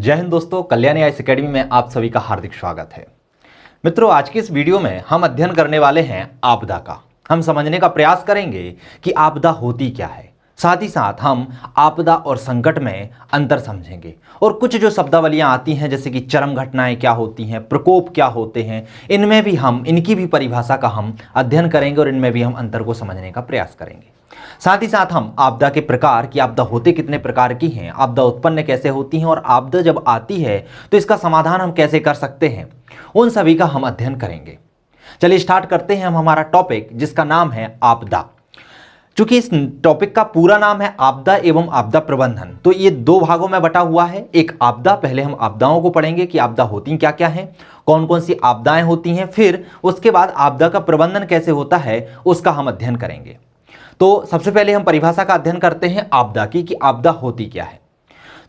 जय हिंद दोस्तों, Kalyani IAS academy में आप सभी का हार्दिक स्वागत है। मित्रों, आज की इस वीडियो में हम अध्ययन करने वाले हैं आपदा का। हम समझने का प्रयास करेंगे कि आपदा होती क्या है। साथ ही साथ हम आपदा और संकट में अंतर समझेंगे और कुछ जो शब्दावलियां आती हैं जैसे कि चरम घटनाएं क्या होती हैं, प्रकोप क्या होते हैं, इनमें भी हम इनकी भी परिभाषा का हम अध्ययन करेंगे और इनमें भी हम अंतर को समझने का प्रयास करेंगे। साथ ही साथ हम आपदा के प्रकार की आपदा होते कितने प्रकार की हैं, आपदा उत्पन्न कैसे होती हैं और आपदा जब आती है तो इसका समाधान हम कैसे कर सकते हैं, उन सभी का हम अध्ययन करेंगे। चलिए स्टार्ट करते हैं हम हमारा टॉपिक जिसका नाम है आपदा। चूंकि इस टॉपिक का पूरा नाम है आपदा एवं आपदा प्रबंधन, तो ये दो भागों में बटा हुआ है। एक आपदा, पहले हम आपदाओं को पढ़ेंगे कि आपदा होती क्या क्या हैं, कौन कौन सी आपदाएं होती हैं, फिर उसके बाद आपदा का प्रबंधन कैसे होता है उसका हम अध्ययन करेंगे। तो सबसे पहले हम परिभाषा का अध्ययन करते हैं आपदा की कि आपदा होती क्या है।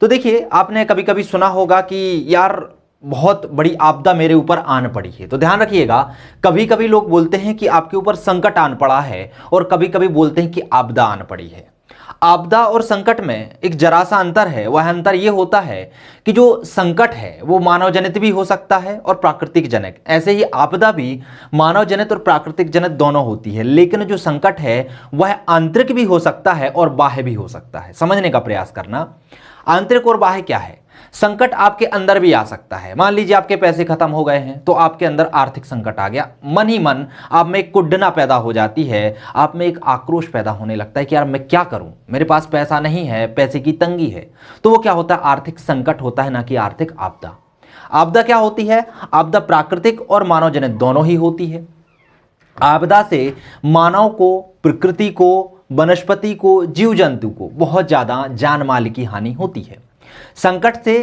तो देखिए, आपने कभी कभी सुना होगा कि यार बहुत बड़ी आपदा मेरे ऊपर आन पड़ी है। तो ध्यान रखिएगा, कभी कभी लोग बोलते हैं कि आपके ऊपर संकट आन पड़ा है और कभी कभी बोलते हैं कि आपदा आन पड़ी है। आपदा और संकट में एक जरा सा अंतर है। वह अंतर यह होता है कि जो संकट है वो मानव जनित भी हो सकता है और प्राकृतिक जनित, ऐसे ही आपदा भी मानव जनित और प्राकृतिक जनित दोनों होती है। लेकिन जो संकट है वह आंतरिक भी हो सकता है और बाह्य भी हो सकता है। समझने का प्रयास करना, आंतरिक और बाह्य क्या है। संकट आपके अंदर भी आ सकता है। मान लीजिए आपके पैसे खत्म हो गए हैं तो आपके अंदर आर्थिक संकट आ गया। मन ही मन आप में एक कुढ़ना पैदा हो जाती है, आप में एक आक्रोश पैदा होने लगता है कि यार मैं क्या करूं, मेरे पास पैसा नहीं है, पैसे की तंगी है। तो वो क्या होता है, आर्थिक संकट होता है, ना कि आर्थिक आपदा। आपदा क्या होती है, आपदा प्राकृतिक और मानव जनित दोनों ही होती है। आपदा से मानव को, प्रकृति को, वनस्पति को, जीव जंतु को बहुत ज्यादा जान माल की हानि होती है। संकट से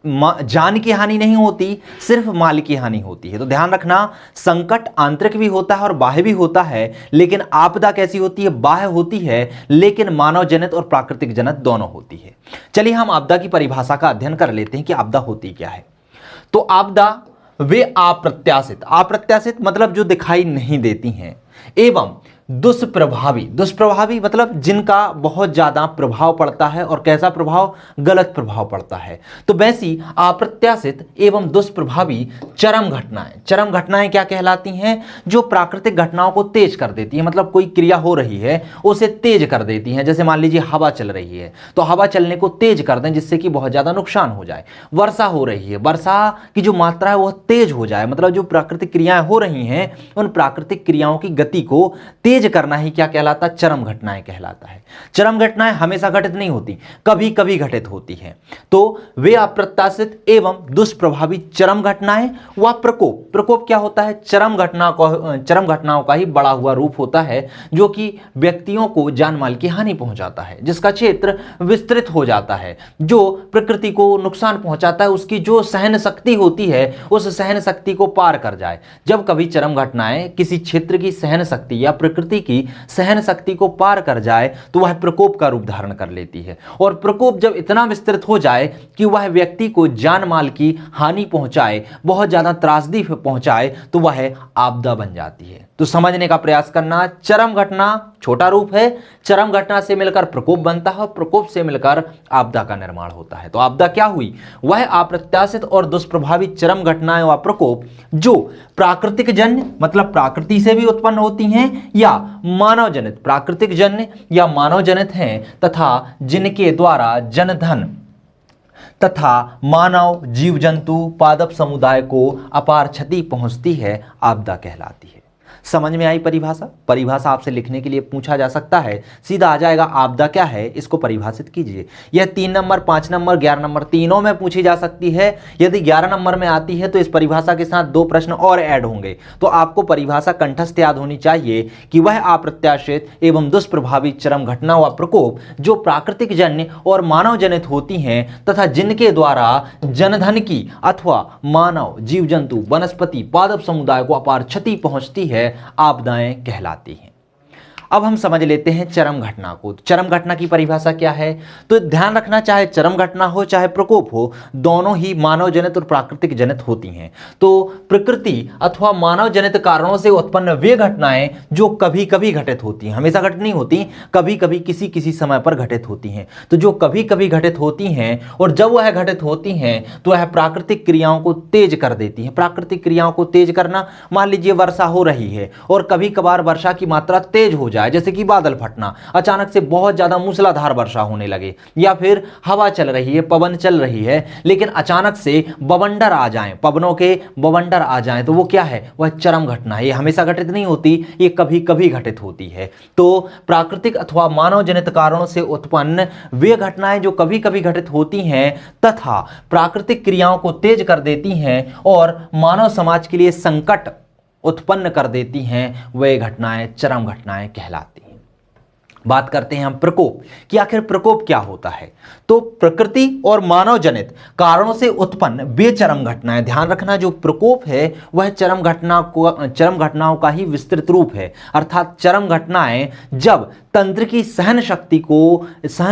जान की हानि नहीं होती, सिर्फ माल की हानि होती है। तो ध्यान रखना, संकट आंतरिक भी होता है और बाह्य भी होता है। लेकिन आपदा कैसी होती है, बाह्य होती है, लेकिन मानव जनित और प्राकृतिक जनित दोनों होती है। चलिए हम आपदा की परिभाषा का अध्ययन कर लेते हैं कि आपदा होती क्या है। तो आपदा वे अप्रत्याशित, अप्रत्याशित मतलब जो दिखाई नहीं देती हैं, एवं दुष्प्रभावी, दुष्प्रभावी मतलब जिनका बहुत ज्यादा प्रभाव पड़ता है। और कैसा प्रभाव, गलत प्रभाव पड़ता है। तो वैसी अप्रत्याशित एवं दुष्प्रभावी चरम घटनाएं, चरम घटनाएं क्या कहलाती हैं, जो प्राकृतिक घटनाओं को तेज कर देती है। मतलब कोई क्रिया हो रही है उसे तेज कर देती है। जैसे मान लीजिए हवा चल रही है तो हवा चलने को तेज कर दें जिससे कि बहुत ज्यादा नुकसान हो जाए। वर्षा हो रही है, वर्षा की जो मात्रा है वह तेज हो जाए। मतलब जो प्राकृतिक क्रियाएं हो रही हैं उन प्राकृतिक क्रियाओं की गति को तेज करना ही क्या कहलाता है, चरम घटनाएं कहलाता है। चरम घटनाएं हमेशा घटित नहीं होती, कभी कभी घटित होती हैं। तो वे अप्रत्याशित एवं दुष्प्रभावी चरम घटनाएं व प्रकोप, प्रकोप क्या होता है, चरम घटनाओं का ही बड़ा हुआ रूप होता है जो कि व्यक्तियों को जान माल की हानि पहुंचाता है, जिसका क्षेत्र विस्तृत हो जाता है, जो प्रकृति को नुकसान पहुंचाता है। उसकी जो सहन शक्ति होती है उस सहन शक्ति को पार कर जाए। जब कभी चरम घटनाएं किसी क्षेत्र की सहन शक्ति या प्रकृति की सहन शक्ति को पार कर जाए तो वह प्रकोप का रूप धारण कर लेती है। और प्रकोप जब इतना विस्तृत हो जाए कि वह व्यक्ति को जान माल की हानि पहुंचाए, बहुत ज्यादा त्रासदी पहुंचाए, तो वह आपदा बन जाती है। तो समझने का प्रयास करना, चरम घटना छोटा रूप है, चरम घटना से मिलकर प्रकोप बनता है और प्रकोप से मिलकर आपदा का निर्माण होता है। तो आपदा क्या हुई, वह अप्रत्याशित और दुष्प्रभावी चरम घटनाएं व प्रकोप जो प्राकृतिक जन्य मतलब प्रकृति से भी उत्पन्न होती हैं या मानव जनित, प्राकृतिक जन्य या मानव जनित हैं, तथा जिनके द्वारा जनधन तथा मानव, जीव जंतु, पादप समुदाय को अपार क्षति पहुंचती है, आपदा कहलाती है। समझ में आई परिभाषा। परिभाषा आपसे लिखने के लिए पूछा जा सकता है, सीधा आ जाएगा आपदा क्या है, इसको परिभाषित कीजिए। यह 3 नंबर, 5 नंबर, 11 नंबर तीनों में पूछी जा सकती है। यदि 11 नंबर में आती है तो इस परिभाषा के साथ 2 प्रश्न और ऐड होंगे। तो आपको परिभाषा कंठस्थ याद होनी चाहिए कि वह अप्रत्याशित एवं दुष्प्रभावी चरम घटना व प्रकोप जो प्राकृतिक जन्य और मानव जनित होती हैं तथा जिनके द्वारा जनधन की अथवा मानव, जीव जंतु, वनस्पति, पादप समुदाय को अपार क्षति पहुंचती है, आपदाएं कहलाती हैं। अब हम समझ लेते हैं चरम घटना को। चरम घटना की परिभाषा क्या है? तो ध्यान रखना, चाहे चरम घटना हो चाहे प्रकोप हो, दोनों ही मानव जनित और प्राकृतिक जनित होती हैं। तो प्रकृति अथवा मानव जनित कारणों से उत्पन्न वे घटनाएं जो कभी कभी घटित होती हैं, हमेशा घटित नहीं होती, कभी कभी किसी किसी समय पर घटित होती हैं। तो जो कभी कभी घटित होती हैं और जब वह घटित होती हैं तो वह प्राकृतिक क्रियाओं को तेज कर देती हैं। प्राकृतिक क्रियाओं को तेज करना, मान लीजिए वर्षा हो रही है और कभी कभार वर्षा की मात्रा तेज हो जाए, जैसे कि बादल फटना, अचानक से बहुत ज्यादा मूसलाधार वर्षा होने लगे, या फिर हवा चल रही है, पवन चल रही है, लेकिन अचानक से बवंडर आ जाएं, पवनों के बवंडर आ जाएं, तो वो क्या है? वह चरम घटना है। ये हमेशा घटित नहीं होती, ये कभी कभी घटित होती है। तो प्राकृतिक अथवा मानव जनित कारणों से उत्पन्न वे घटनाएं जो कभी कभी घटित होती हैं तथा प्राकृतिक क्रियाओं को तेज कर देती हैं और मानव समाज के लिए संकट उत्पन्न कर देती हैं, वे घटनाएं चरम घटनाएं कहलाती हैं। बात करते हैं हम प्रकोप कि आखिर प्रकोप क्या होता है। तो प्रकृति और मानव जनित कारणों से उत्पन्न वे चरम घटनाएं, ध्यान रखना, जो प्रकोप है वह चरम घटनाओं का ही विस्तृत रूप है। अर्थात चरम घटनाएं जब तंत्र की सहन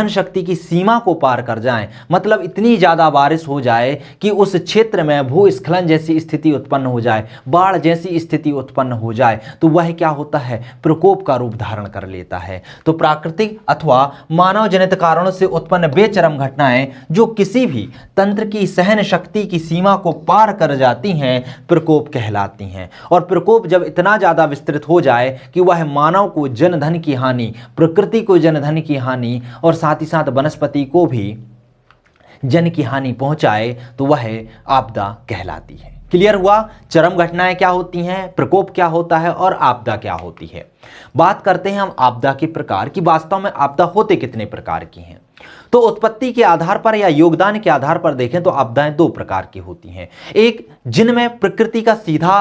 शक्ति की सीमा को पार कर जाएं, मतलब इतनी ज्यादा बारिश हो जाए कि उस क्षेत्र में भूस्खलन जैसी स्थिति उत्पन्न हो जाए, बाढ़ जैसी स्थिति उत्पन्न हो जाए, तो वह क्या होता है? प्रकोप का रूप धारण कर लेता है। तो प्राकृतिक अथवा मानव जनित कारणों से उत्पन्न वे चरम घटनाएं जो किसी भी तंत्र की सहन शक्ति की सीमा को पार कर जाती हैं, प्रकोप कहलाती हैं। और प्रकोप जब इतना ज्यादा विस्तृत हो जाए कि वह मानव को जनधन की हानि, प्रकृति को जनधन की हानि और साथ ही साथ वनस्पति को भी जन की हानि पहुंचाए, तो वह आपदा कहलाती है। क्लियर हुआ? चरम घटनाएं क्या होती हैं, प्रकोप क्या होता है और आपदा क्या होती है। बात करते हैं हम आपदा के प्रकार की। वास्तव में आपदा होते कितने प्रकार की हैं? तो उत्पत्ति के आधार पर या योगदान के आधार पर देखें तो आपदाएं दो प्रकार की होती हैं। एक जिनमें प्रकृति का सीधा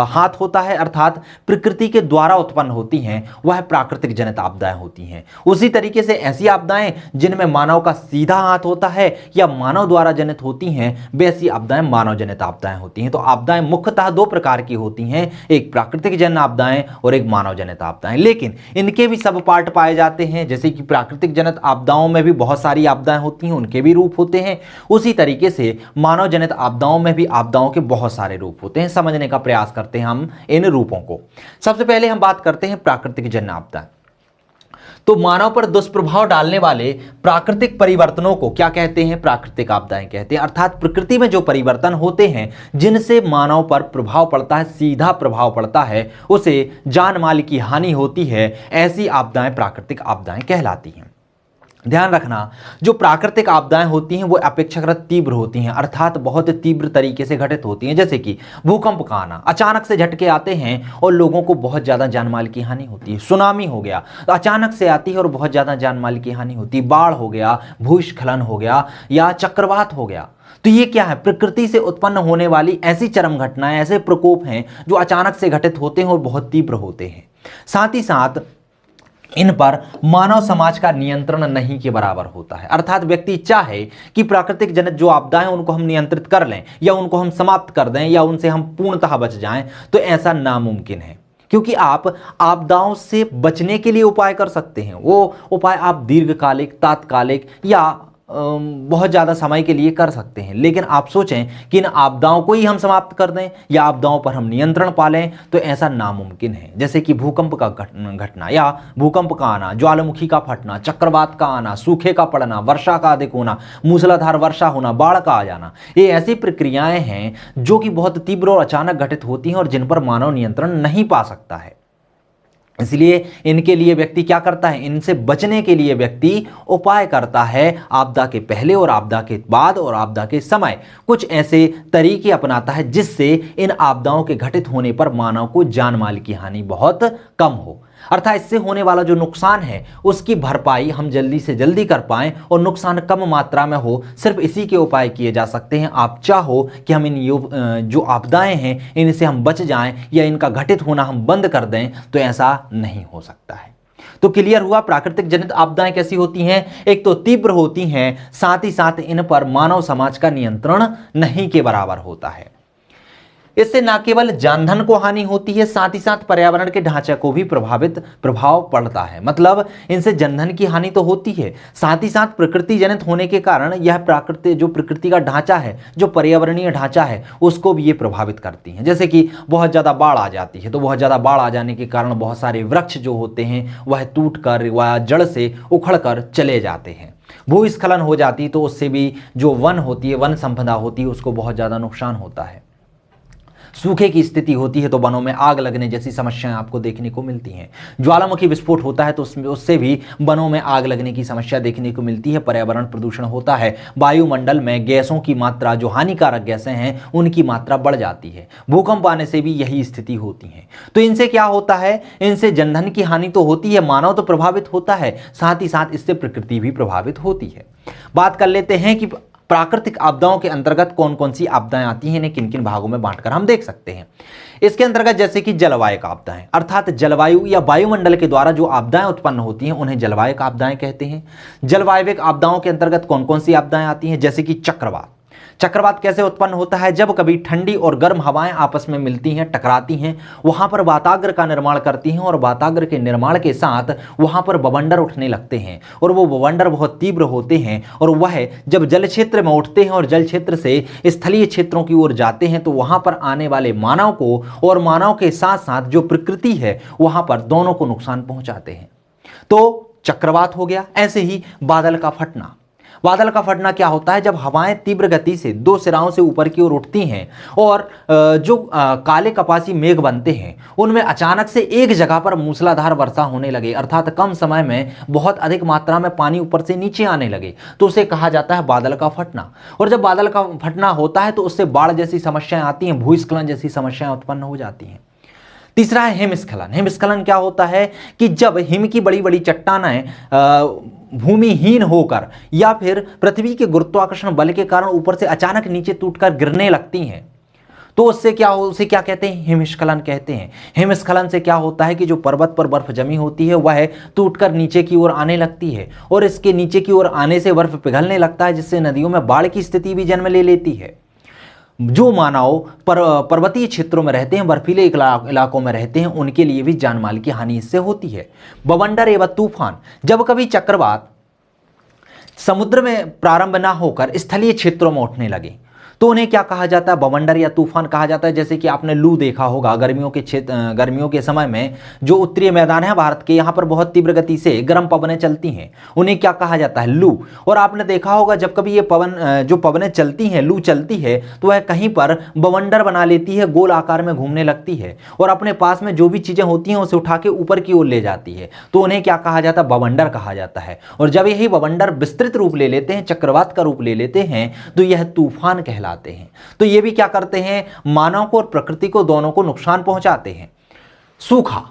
हाथ होता है, अर्थात प्रकृति के द्वारा उत्पन्न होती हैं, वह प्राकृतिक जनित आपदाएं होती हैं। उसी तरीके से ऐसी आपदाएं जिनमें मानव का सीधा हाथ होता है या मानव द्वारा जनित होती हैं, वैसी आपदाएं मानव जनित आपदाएं होती हैं। तो आपदाएं मुख्यतः दो प्रकार की होती हैं, एक प्राकृतिक जनित आपदाएं और एक मानव जनित आपदाएं। लेकिन इनके भी सब पार्ट पाए जाते हैं, जैसे कि प्राकृतिक जनित आपदाओं में भी बहुत सारी आपदाएं होती हैं, उनके भी रूप होते हैं। उसी तरीके से मानव जनित आपदाओं में भी आपदाओं के बहुत सारे रूप होते हैं। समझने का प्रयास करते हैं हम इन रूपों को। सबसे पहले हम बात करते हैं प्राकृतिक जन्य आपदा। तो मानव पर दुष्प्रभाव डालने वाले प्राकृतिक परिवर्तनों को क्या कहते हैं? प्राकृतिक आपदाएं कहते हैं। अर्थात प्रकृति में जो परिवर्तन होते हैं जिनसे मानव पर प्रभाव पड़ता है, सीधा प्रभाव पड़ता है, उसे जान माल की हानि होती है, ऐसी आपदाएं प्राकृतिक आपदाएं कहलाती हैं। ध्यान रखना, जो प्राकृतिक आपदाएं होती हैं वो अपेक्षाकृत तीव्र होती हैं, अर्थात बहुत तीव्र तरीके से घटित होती हैं। जैसे कि भूकंप का आना, अचानक से झटके आते हैं और लोगों को बहुत ज़्यादा जानमाल की हानि होती है। सुनामी हो गया तो अचानक से आती है और बहुत ज़्यादा जानमाल की हानि होती है। बाढ़ हो गया, भूस्खलन हो गया या चक्रवात हो गया। तो ये क्या है? प्रकृति से उत्पन्न होने वाली ऐसी चरम घटनाएं, ऐसे प्रकोप हैं जो अचानक से घटित होते हैं और बहुत तीव्र होते हैं। साथ ही साथ इन पर मानव समाज का नियंत्रण नहीं के बराबर होता है। अर्थात व्यक्ति चाहे कि प्राकृतिक जनित जो आपदाएं उनको हम नियंत्रित कर लें या उनको हम समाप्त कर दें या उनसे हम पूर्णतः बच जाएं, तो ऐसा नामुमकिन है। क्योंकि आप आपदाओं से बचने के लिए उपाय कर सकते हैं। वो उपाय आप दीर्घकालिक, तात्कालिक या बहुत ज़्यादा समय के लिए कर सकते हैं। लेकिन आप सोचें कि इन आपदाओं को ही हम समाप्त कर दें या आपदाओं पर हम नियंत्रण पालें, तो ऐसा नामुमकिन है। जैसे कि भूकंप का घटना या भूकंप का आना, ज्वालामुखी का फटना, चक्रवात का आना, सूखे का पड़ना, वर्षा का अधिक होना, मूसलाधार वर्षा होना, बाढ़ का आ जाना, ये ऐसी प्रक्रियाएं हैं जो कि बहुत तीव्र और अचानक घटित होती हैं और जिन पर मानव नियंत्रण नहीं पा सकता है। इसलिए इनके लिए व्यक्ति क्या करता है? इनसे बचने के लिए व्यक्ति उपाय करता है। आपदा के पहले और आपदा के बाद और आपदा के समय कुछ ऐसे तरीके अपनाता है जिससे इन आपदाओं के घटित होने पर मानव को जान माल की हानि बहुत कम हो। अर्थात इससे होने वाला जो नुकसान है उसकी भरपाई हम जल्दी से जल्दी कर पाएं और नुकसान कम मात्रा में हो, सिर्फ इसी के उपाय किए जा सकते हैं। आप चाहो कि हम इन जो आपदाएं हैं इनसे हम बच जाएं या इनका घटित होना हम बंद कर दें, तो ऐसा नहीं हो सकता है। तो क्लियर हुआ प्राकृतिक जनित आपदाएं कैसी होती हैं? एक तो तीव्र होती हैं, साथ ही साथ इन पर मानव समाज का नियंत्रण नहीं के बराबर होता है। इससे न केवल जानधन को हानि होती है, साथ ही साथ पर्यावरण के ढांचे को भी प्रभाव पड़ता है। मतलब इनसे जनधन की हानि तो होती है, साथ ही साथ प्रकृति जनित होने के कारण यह प्रकृति का ढांचा है, जो पर्यावरणीय ढांचा है, उसको भी ये प्रभावित करती हैं। जैसे कि बहुत ज़्यादा बाढ़ आ जाती है, तो बहुत ज़्यादा बाढ़ आ जाने के कारण बहुत सारे वृक्ष जो होते हैं वह टूट कर व जड़ से उखड़ कर चले जाते हैं। भूस्खलन हो जाती तो उससे भी जो वन होती है, वन संपदा होती है, उसको बहुत ज़्यादा नुकसान होता है। सूखे की स्थिति होती है तो वनों में आग लगने जैसी समस्याएं आपको देखने को मिलती हैं। ज्वालामुखी विस्फोट होता है तो उससे भी वनों में आग लगने की समस्या देखने को मिलती है। पर्यावरण प्रदूषण होता है, वायुमंडल में गैसों की मात्रा, जो हानिकारक गैसें हैं, उनकी मात्रा बढ़ जाती है। भूकंप आने से भी यही स्थिति होती है। तो इनसे क्या होता है, इनसे जनधन की हानि तो होती है, मानव तो प्रभावित होता है, साथ ही साथ इससे प्रकृति भी प्रभावित होती है। बात कर लेते हैं कि प्राकृतिक आपदाओं के अंतर्गत कौन कौन सी आपदाएं आती हैं, इन्हें किन किन भागों में बांटकर हम देख सकते हैं। इसके अंतर्गत जैसे कि जलवायु आपदाएं, अर्थात जलवायु या वायुमंडल के द्वारा जो आपदाएं उत्पन्न होती हैं उन्हें जलवायु आपदाएं कहते हैं। जलवायु आपदाओं के अंतर्गत कौन कौन सी आपदाएं आती हैं, जैसे कि चक्रवात। चक्रवात कैसे उत्पन्न होता है, जब कभी ठंडी और गर्म हवाएं आपस में मिलती हैं, टकराती हैं, वहां पर वाताग्र का निर्माण करती हैं और वाताग्र के निर्माण के साथ वहां पर बवंडर उठने लगते हैं और वो बवंडर बहुत तीव्र होते हैं और वह जब जल क्षेत्र में उठते हैं और जल क्षेत्र से स्थलीय क्षेत्रों की ओर जाते हैं तो वहां पर आने वाले मानव को और मानव के साथ साथ जो प्रकृति है वहां पर दोनों को नुकसान पहुंचाते हैं। तो चक्रवात हो गया। ऐसे ही बादल का फटना। बादल का फटना क्या होता है, जब हवाएं तीव्र गति से दो सिराओं से ऊपर की ओर उठती हैं और जो काले कपासी मेघ बनते हैं उनमें अचानक से एक जगह पर मूसलाधार वर्षा होने लगे, अर्थात कम समय में बहुत अधिक मात्रा में पानी ऊपर से नीचे आने लगे, तो उसे कहा जाता है बादल का फटना। और जब बादल का फटना होता है तो उससे बाढ़ जैसी समस्याएं आती हैं, भूस्खलन जैसी समस्याएं उत्पन्न हो जाती हैं। तीसरा है हिमस्खलन। हिमस्खलन क्या होता है कि जब हिम की बड़ी बड़ी चट्टानें भूमिहीन होकर या फिर पृथ्वी के गुरुत्वाकर्षण बल के कारण ऊपर से अचानक नीचे टूटकर गिरने लगती हैं, तो उसे क्या कहते हैं, हिमस्खलन कहते हैं। हिमस्खलन से क्या होता है कि जो पर्वत पर बर्फ जमी होती है वह टूटकर नीचे की ओर आने लगती है और इसके नीचे की ओर आने से बर्फ पिघलने लगता है, जिससे नदियों में बाढ़ की स्थिति भी जन्म ले लेती है। जो मानव पर्वतीय क्षेत्रों में रहते हैं, बर्फीले इलाकों में रहते हैं, उनके लिए भी जानमाल की हानि इससे होती है। बवंडर एवं तूफान। जब कभी चक्रवात समुद्र में प्रारंभ ना होकर स्थलीय क्षेत्रों में उठने लगे तो उन्हें क्या कहा जाता है, बवंडर या तूफान कहा जाता है। जैसे कि आपने लू देखा होगा, गर्मियों के समय में जो उत्तरीय मैदान है भारत के, यहाँ पर बहुत तीव्र गति से गर्म पवनें चलती हैं, उन्हें क्या कहा जाता है, लू। और आपने देखा होगा जब कभी ये पवनें चलती हैं, लू चलती है, तो वह कहीं पर बवंडर बना लेती है, गोल आकार में घूमने लगती है और अपने पास में जो भी चीजें होती हैं उसे उठा के ऊपर की ओर ले जाती है, तो उन्हें क्या कहा जाता है, बवंडर कहा जाता है। और जब यही बवंडर विस्तृत रूप ले लेते हैं, चक्रवात का रूप ले लेते हैं, तो यह तूफान कहलाते हैं। तो ये भी क्या करते हैं, मानव को और प्रकृति को दोनों को नुकसान पहुंचाते हैं। सूखा।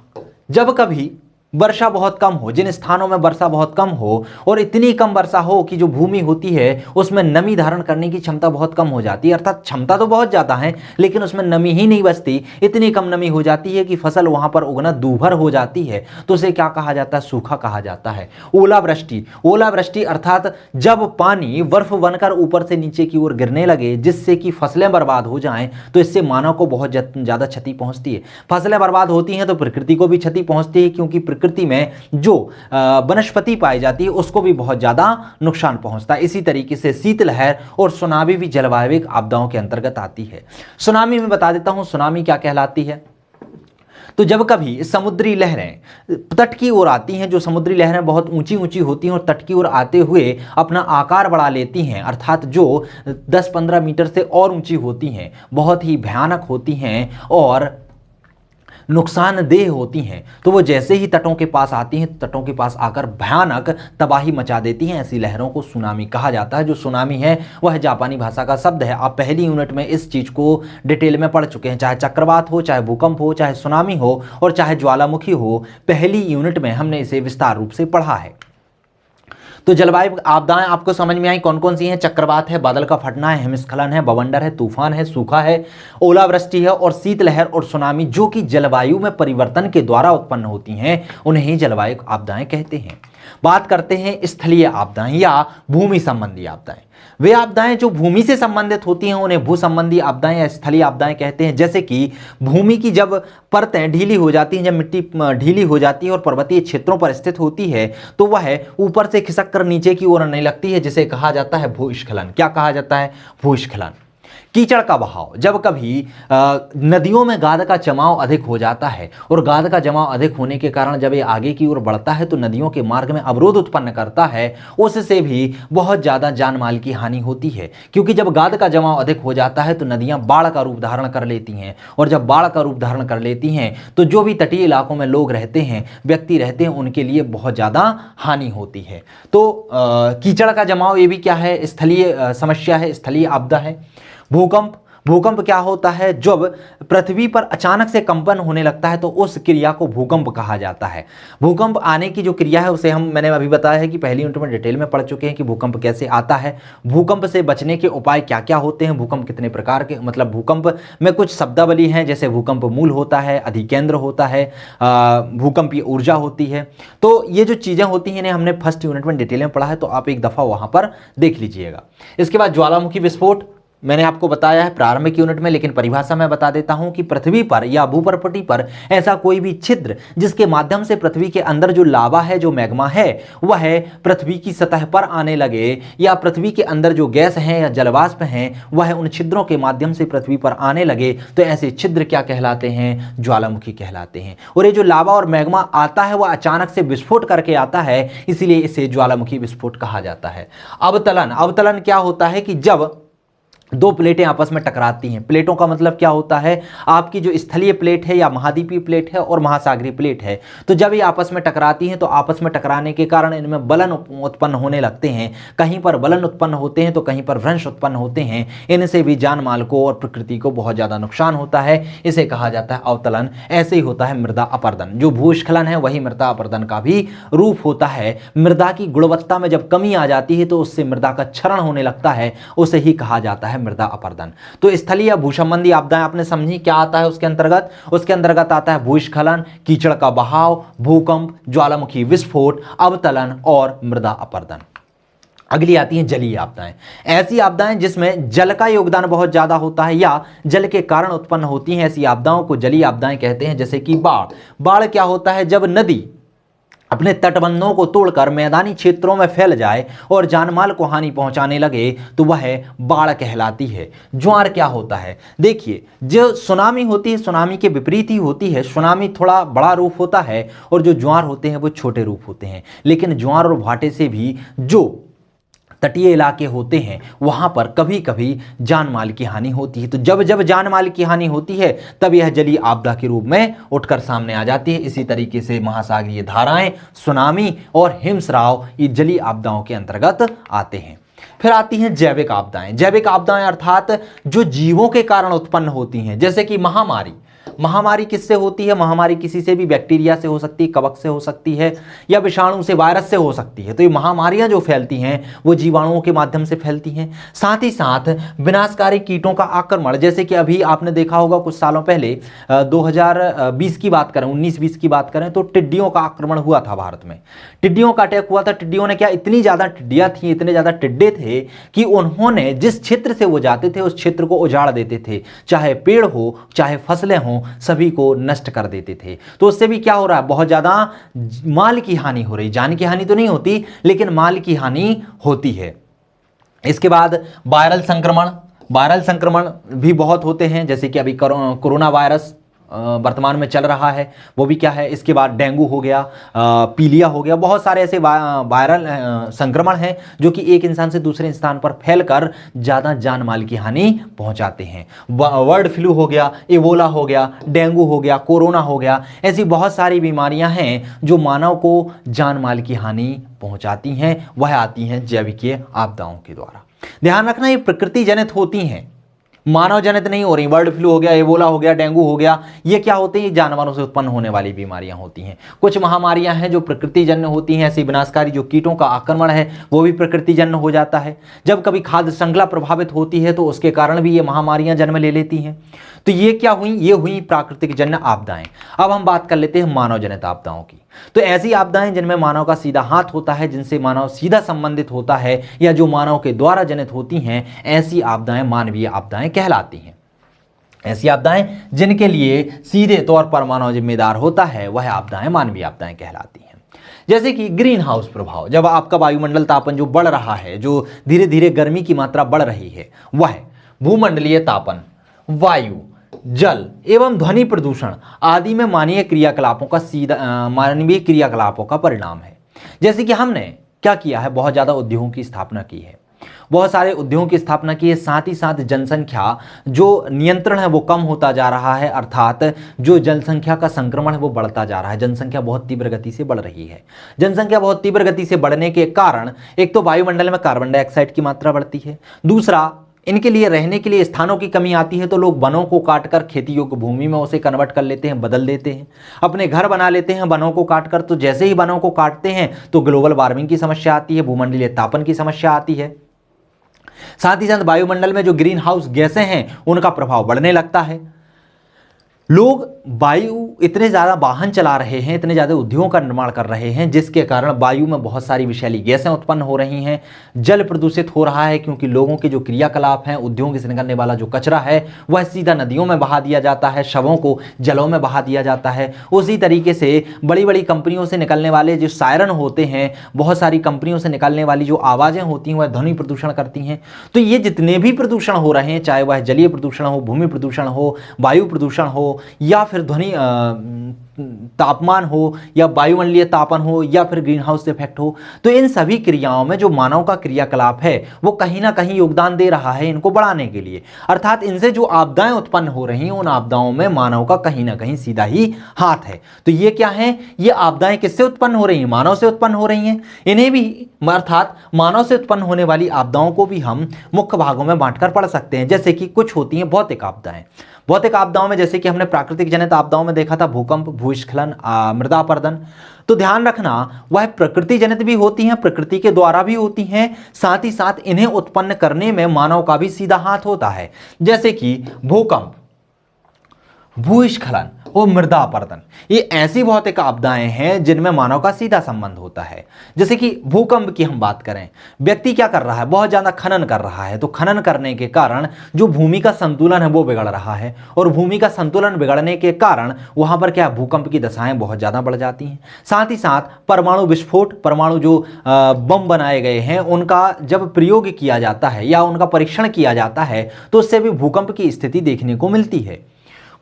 जब कभी वर्षा बहुत कम हो, जिन स्थानों में वर्षा बहुत कम हो और इतनी कम वर्षा हो कि जो भूमि होती है उसमें नमी धारण करने की क्षमता बहुत कम हो जाती है, अर्थात क्षमता तो बहुत ज़्यादा है लेकिन उसमें नमी ही नहीं बचती, इतनी कम नमी हो जाती है कि फसल वहाँ पर उगना दूभर हो जाती है, तो उसे क्या कहा जाता है, सूखा कहा जाता है। ओलावृष्टि। ओलावृष्टि अर्थात जब पानी बर्फ बनकर ऊपर से नीचे की ओर गिरने लगे जिससे कि फसलें बर्बाद हो जाएं, तो इससे मानव को बहुत ज़्यादा क्षति पहुँचती है। फसलें बर्बाद होती हैं तो प्रकृति को भी क्षति पहुँचती है, क्योंकि प्रकृति में जो वनस्पति पाई जाती है उसको भी बहुत ज्यादा नुकसान पहुंचता है। इसी तरीके से शीतलहर और सुनामी भी जलवायु आपदाओं के अंतर्गत आती है। सुनामी में बता देता हूं सुनामी क्या कहलाती है। तो जब कभी समुद्री लहरें तट की ओर आती हैं, जो समुद्री लहरें बहुत ऊंची ऊंची होती हैं और तट की ओर आते हुए अपना आकार बढ़ा लेती हैं, अर्थात जो 10-15 मीटर से और ऊंची होती हैं, बहुत ही भयानक होती हैं और नुकसानदेह होती हैं, तो वो जैसे ही तटों के पास आती हैं, तटों के पास आकर भयानक तबाही मचा देती हैं। ऐसी लहरों को सुनामी कहा जाता है। जो सुनामी है वह जापानी भाषा का शब्द है। आप पहली यूनिट में इस चीज़ को डिटेल में पढ़ चुके हैं, चाहे चक्रवात हो, चाहे भूकंप हो, चाहे सुनामी हो और चाहे ज्वालामुखी हो, पहली यूनिट में हमने इसे विस्तार रूप से पढ़ा है। तो जलवायु आपदाएं आपको समझ में आई कौन कौन सी हैं, चक्रवात है, बादल का फटना है, हिमस्खलन है, बवंडर है, तूफान है, सूखा है, ओलावृष्टि है और शीतलहर और सुनामी, जो कि जलवायु में परिवर्तन के द्वारा उत्पन्न होती हैं, उन्हें ही जलवायु आपदाएं कहते हैं। बात करते हैं स्थलीय आपदाएं या भूमि संबंधी आपदाएं। वे आपदाएं जो भूमि से संबंधित होती हैं उन्हें भू संबंधी आपदाएं या स्थलीय आपदाएं कहते हैं। जैसे कि भूमि की जब परतें ढीली हो जाती हैं, जब मिट्टी ढीली हो जाती है और पर्वतीय क्षेत्रों पर स्थित होती है तो वह ऊपर से खिसक कर नीचे की ओर आने लगती है, जिसे कहा जाता है भूस्खलन। क्या कहा जाता है? भूस्खलन। कीचड़ का बहाव, जब कभी नदियों में गाद का जमाव अधिक हो जाता है और गाद का जमाव अधिक होने के कारण जब ये आगे की ओर बढ़ता है तो नदियों के मार्ग में अवरोध उत्पन्न करता है, उससे भी बहुत ज़्यादा जान माल की हानि होती है। क्योंकि जब गाद का जमाव अधिक हो जाता है तो नदियाँ बाढ़ का रूप धारण कर लेती हैं, और जब बाढ़ का रूप धारण कर लेती हैं तो जो भी तटीय इलाकों में लोग रहते हैं, व्यक्ति रहते हैं, उनके लिए बहुत ज़्यादा हानि होती है। तो कीचड़ का जमाव ये भी क्या है? स्थलीय समस्या है, स्थलीय आपदा है। भूकंप, भूकंप क्या होता है? जब पृथ्वी पर अचानक से कंपन होने लगता है तो उस क्रिया को भूकंप कहा जाता है। भूकंप आने की जो क्रिया है उसे मैंने अभी बताया है कि पहली यूनिट में डिटेल में पढ़ चुके हैं कि भूकंप कैसे आता है। भूकंप से बचने के उपाय क्या क्या होते हैं, भूकंप कितने प्रकार के, मतलब भूकंप में कुछ शब्दावली हैं, जैसे भूकंप मूल होता है, अधिकेंद्र होता है, भूकंपीय ऊर्जा होती है। तो ये जो चीज़ें होती हैं इन्हें हमने फर्स्ट यूनिट में डिटेल में पढ़ा है, तो आप एक दफ़ा वहाँ पर देख लीजिएगा। इसके बाद ज्वालामुखी विस्फोट मैंने आपको बताया है प्रारंभिक यूनिट में, लेकिन परिभाषा मैं बता देता हूं कि पृथ्वी पर या भूपर्पटी पर ऐसा कोई भी छिद्र जिसके माध्यम से पृथ्वी के अंदर जो लावा है, जो मैग्मा है, वह पृथ्वी की सतह पर आने लगे, या पृथ्वी के अंदर जो गैस हैं या जलवाष्प हैं वह उन छिद्रों के माध्यम से पृथ्वी पर आने लगे, तो ऐसे छिद्र क्या कहलाते हैं? ज्वालामुखी कहलाते हैं। और ये जो लावा और मैग्मा आता है वह अचानक से विस्फोट करके आता है, इसीलिए इसे ज्वालामुखी विस्फोट कहा जाता है। अवतलन, अवतलन क्या होता है कि जब दो प्लेटें आपस में टकराती हैं। प्लेटों का मतलब क्या होता है? आपकी जो स्थलीय प्लेट है या महाद्वीपीय प्लेट है और महासागरीय प्लेट है, तो जब ये आपस में टकराती हैं तो आपस में टकराने के कारण इनमें बलन उत्पन्न होने लगते हैं। कहीं पर बलन उत्पन्न होते हैं तो कहीं पर भ्रंश उत्पन्न होते हैं। इनसे भी जान माल को और प्रकृति को बहुत ज़्यादा नुकसान होता है। इसे कहा जाता है अवतलन। ऐसे ही होता है मृदा अपरदन। जो भूस्खलन है वही मृदा अपरदन का भी रूप होता है। मृदा की गुणवत्ता में जब कमी आ जाती है तो उससे मृदा का क्षरण होने लगता है, उसे ही कहा जाता है मृदा अपरदन। तो स्थलीय या भू संबंधी आपदाएं आपने समझी, क्या आता है उसके अंतर्गत? उसके अंतर्गत आता है भूस्खलन, कीचड़ का बहाव, भूकंप, ज्वालामुखी विस्फोट, अवतलन और मृदा अपरदन। अगली आती हैं जलीय आपदाएं। ऐसी आपदाएं जिसमें जल का योगदान बहुत ज्यादा होता है या जल के कारण उत्पन्न होती हैं, ऐसी आपदाओं को जलीय आपदाएं कहते हैं। जैसे कि बाढ़। बाढ़ क्या होता है? जब नदी अपने तटबंधों को तोड़कर मैदानी क्षेत्रों में फैल जाए और जानमाल को हानि पहुंचाने लगे तो वह बाढ़ कहलाती है। ज्वार क्या होता है? देखिए, जो सुनामी होती है सुनामी के विपरीत ही होती है। सुनामी थोड़ा बड़ा रूप होता है और जो ज्वार होते हैं वो छोटे रूप होते हैं। लेकिन ज्वार और भाटे से भी जो तटीय इलाके होते हैं वहां पर कभी कभी जान माल की हानि होती है। तो जब जब जान माल की हानि होती है तब यह जलीय आपदा के रूप में उठकर सामने आ जाती है। इसी तरीके से महासागरीय धाराएं, सुनामी और हिमस्राव ये जलीय आपदाओं के अंतर्गत आते हैं। फिर आती हैं जैविक आपदाएं। जैविक आपदाएं अर्थात जो जीवों के कारण उत्पन्न होती हैं, जैसे कि महामारी। महामारी किससे होती है? महामारी किसी से भी, बैक्टीरिया से हो सकती है, कवक से हो सकती है, या विषाणु से, वायरस से हो सकती है। तो ये महामारियां जो फैलती हैं वो जीवाणुओं के माध्यम से फैलती हैं। साथ ही साथ विनाशकारी कीटों का आक्रमण, जैसे कि अभी आपने देखा होगा कुछ सालों पहले 2020 की बात करें, 19-20 की बात करें तो टिड्डियों का आक्रमण हुआ था भारत में। टिड्डियों का अटैक हुआ था। टिड्डियों ने क्या, इतनी ज्यादा टिड्डियां थी, इतने ज्यादा टिड्डे थे कि उन्होंने जिस क्षेत्र से वो जाते थे उस क्षेत्र को उजाड़ देते थे। चाहे पेड़ हो, चाहे फसलें हो, सभी को नष्ट कर देते थे। तो उससे भी क्या हो रहा है? बहुत ज्यादा माल की हानि हो रही। जान की हानि तो नहीं होती लेकिन माल की हानि होती है। इसके बाद वायरल संक्रमण। वायरल संक्रमण भी बहुत होते हैं, जैसे कि अभी कोरोना वायरस वर्तमान में चल रहा है, वो भी क्या है। इसके बाद डेंगू हो गया, पीलिया हो गया, बहुत सारे ऐसे वायरल संक्रमण हैं जो कि एक इंसान से दूसरे इंसान पर फैलकर ज़्यादा जान माल की हानि पहुंचाते हैं। बर्ड फ्लू हो गया, इबोला हो गया, डेंगू हो गया, कोरोना हो गया, ऐसी बहुत सारी बीमारियां हैं जो मानव को जान माल की हानि पहुंचाती हैं। वह आती हैं जैविकीय आपदाओं के द्वारा। ध्यान रखना, ये प्रकृति जनित होती हैं, मानव जनित नहीं हो रही। बर्ड फ्लू हो गया, एबोला हो गया, डेंगू हो गया, ये क्या होते हैं? जानवरों से उत्पन्न होने वाली बीमारियां होती हैं। कुछ महामारियां हैं जो प्रकृति जन्य होती हैं, ऐसी विनाशकारी जो कीटों का आक्रमण है वो भी प्रकृति जन्य हो जाता है। जब कभी खाद्य श्रृंखला प्रभावित होती है तो उसके कारण भी ये महामारियां जन्म ले लेती हैं। तो ये क्या हुई? ये हुई प्राकृतिक जन्य आपदाएं। अब हम बात कर लेते हैं मानव जनित आपदाओं की। तो ऐसी आपदाएं जिनमें मानव का सीधा हाथ होता है, जिनसे मानव सीधा संबंधित होता है, या जो मानव के द्वारा जनित होती हैं, ऐसी आपदाएं मानवीय आपदाएं कहलाती हैं। ऐसी आपदाएं जिनके लिए सीधे तौर पर मानव जिम्मेदार होता है, वह आपदाएं मानवीय आपदाएं कहलाती हैं। जैसे कि ग्रीन हाउस प्रभाव, जब आपका वायुमंडल तापन जो बढ़ रहा है, जो धीरे धीरे गर्मी की मात्रा बढ़ रही है, वह भूमंडलीय तापन, वायु, जल एवं ध्वनि प्रदूषण आदि में मानवीय क्रियाकलापों का परिणाम है। जैसे कि हमने क्या किया है? बहुत ज़्यादा उद्योगों की स्थापना की है, बहुत सारे उद्योगों की स्थापना की है। साथ ही साथ जनसंख्या जो नियंत्रण है वो कम होता जा रहा है, अर्थात जो जनसंख्या का संक्रमण है वो बढ़ता जा रहा है। जनसंख्या बहुत तीव्र गति से बढ़ रही है। जनसंख्या बहुत तीव्र गति से बढ़ने के कारण एक तो वायुमंडल में कार्बन डाइऑक्साइड की मात्रा बढ़ती है, दूसरा इनके लिए रहने के लिए स्थानों की कमी आती है, तो लोग वनों को काटकर खेती योग्य भूमि में उसे कन्वर्ट कर लेते हैं, बदल देते हैं, अपने घर बना लेते हैं वनों को काटकर। तो जैसे ही वनों को काटते हैं तो ग्लोबल वार्मिंग की समस्या आती है, भूमंडलीय तापन की समस्या आती है। साथ ही साथ वायुमंडल में जो ग्रीन हाउस गैसें हैं उनका प्रभाव बढ़ने लगता है। लोग वायु इतने ज़्यादा वाहन चला रहे हैं, इतने ज़्यादा उद्योगों का निर्माण कर रहे हैं, जिसके कारण वायु में बहुत सारी विषैली गैसें उत्पन्न हो रही हैं। जल प्रदूषित हो रहा है, क्योंकि लोगों के जो क्रियाकलाप हैं, उद्योगों से निकलने वाला जो कचरा है वह सीधा नदियों में बहा दिया जाता है, शवों को जलों में बहा दिया जाता है। उसी तरीके से बड़ी बड़ी कंपनियों से निकलने वाले जो सायरन होते हैं, बहुत सारी कंपनियों से निकलने वाली जो आवाज़ें होती हैं वह ध्वनि प्रदूषण करती हैं। तो ये जितने भी प्रदूषण हो रहे हैं, चाहे वह जलीय प्रदूषण हो, भूमि प्रदूषण हो, वायु प्रदूषण हो, या फिर ध्वनि तापमान हो, या वायुमंडलीय तापन हो, या फिर ग्रीन हाउस इफेक्ट हो, तो इन सभी क्रियाओं में जो मानव का क्रियाकलाप है वो कहीं ना कहीं योगदान दे रहा है इनको बढ़ाने के लिए। अर्थात इनसे जो आपदाएं उत्पन्न हो रही हैं, उन आपदाओं में मानव का कहीं ना कहीं सीधा ही हाथ है। तो ये क्या है? ये आपदाएं किससे उत्पन्न हो रही हैं? मानव से उत्पन्न हो रही हैं। इन्हें भी, अर्थात मानव से उत्पन्न होने वाली आपदाओं को भी हम मुख्य भागों में बांटकर पढ़ सकते हैं। जैसे कि कुछ होती हैं भौतिक आपदाएं। भौतिक आपदाओं में जैसे कि हमने प्राकृतिक जनित आपदाओं में देखा था भूकंप, भूस्खलन, मृदा अपरदन। तो ध्यान रखना, वह प्रकृति जनित भी होती हैं, प्रकृति के द्वारा भी होती हैं, साथ ही साथ इन्हें उत्पन्न करने में मानव का भी सीधा हाथ होता है। जैसे कि भूकंप, भूस्खलन और मृदा अपरदन, ये ऐसी भौतिक आपदाएं हैं जिनमें मानव का सीधा संबंध होता है। जैसे कि भूकंप की हम बात करें, व्यक्ति क्या कर रहा है? बहुत ज्यादा खनन कर रहा है। तो खनन करने के कारण जो भूमि का संतुलन है वो बिगड़ रहा है, और भूमि का संतुलन बिगड़ने के कारण वहां पर क्या, भूकंप की दशाएं बहुत ज्यादा बढ़ जाती हैं। साथ ही साथ परमाणु विस्फोट, परमाणु जो बम बनाए गए हैं उनका जब प्रयोग किया जाता है या उनका परीक्षण किया जाता है तो उससे भी भूकंप की स्थिति देखने को मिलती है।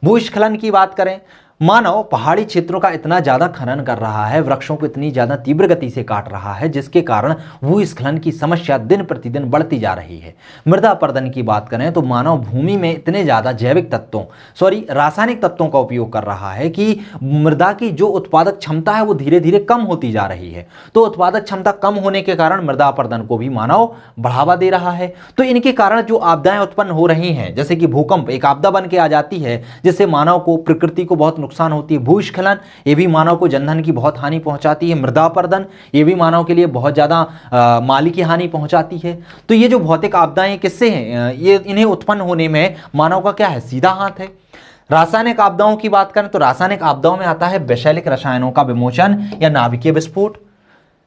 भूस्खलन की बात करें, मानव पहाड़ी क्षेत्रों का इतना ज्यादा खनन कर रहा है, वृक्षों को इतनी ज्यादा तीव्र गति से काट रहा है, जिसके कारण भूस्खलन की समस्या दिन प्रतिदिन बढ़ती जा रही है। मृदा अपरदन की बात करें तो मानव भूमि में इतने ज्यादा रासायनिक तत्वों का उपयोग कर रहा है कि मृदा की जो उत्पादक क्षमता है वो धीरे धीरे कम होती जा रही है। तो उत्पादक क्षमता कम होने के कारण मृदा अपरदन को भी मानव बढ़ावा दे रहा है। तो इनके कारण जो आपदाएं उत्पन्न हो रही हैं, जैसे कि भूकंप एक आपदा बन के आ जाती है, जिससे मानव को, प्रकृति को बहुत नुकसान होती है। भूस्खलन, ये भी मानव को जनधन की बहुत हानि पहुंचाती है। मृदा अपरदन, ये भी मानव के लिए बहुत ज्यादा माली की हानि पहुंचाती है। तो ये जो भौतिक आपदाएं किससे हैं? ये इन्हें उत्पन्न होने में मानव का क्या है? सीधा हाथ है। रासायनिक आपदाओं की बात करें तो रासायनिक आपदाओं में आता है वैश्विक रसायनों का विमोचन या नाभिकीय विस्फोट।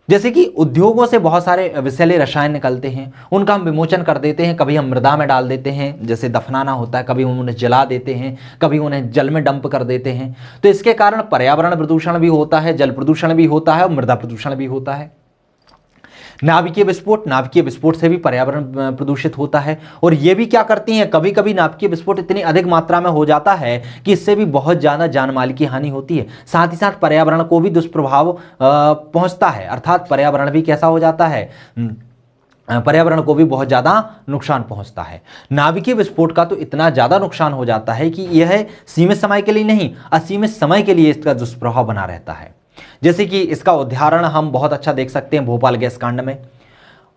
जैसे कि उद्योगों से बहुत सारे विषैले रसायन निकलते हैं, उनका हम विमोचन कर देते हैं। कभी हम मृदा में डाल देते हैं, जैसे दफनाना होता है, कभी हम उन्हें जला देते हैं, कभी उन्हें जल में डंप कर देते हैं। तो इसके कारण पर्यावरण प्रदूषण भी होता है, जल प्रदूषण भी होता है और मृदा प्रदूषण भी होता है। नाभिकीय विस्फोट से भी पर्यावरण प्रदूषित होता है। और ये भी क्या करती हैं, कभी कभी नाभिकीय विस्फोट इतनी अधिक मात्रा में हो जाता है कि इससे भी बहुत ज़्यादा जानमाल की हानि होती है। साथ ही साथ पर्यावरण को भी दुष्प्रभाव पहुंचता है, अर्थात पर्यावरण भी कैसा हो जाता है, पर्यावरण को भी बहुत ज़्यादा नुकसान पहुंचता है। नाभिकीय विस्फोट का तो इतना ज़्यादा नुकसान हो जाता है कि यह सीमित समय के लिए नहीं, असीमित समय के लिए इसका दुष्प्रभाव बना रहता है। जैसे कि इसका उदाहरण हम बहुत अच्छा देख सकते हैं भोपाल गैस कांड में।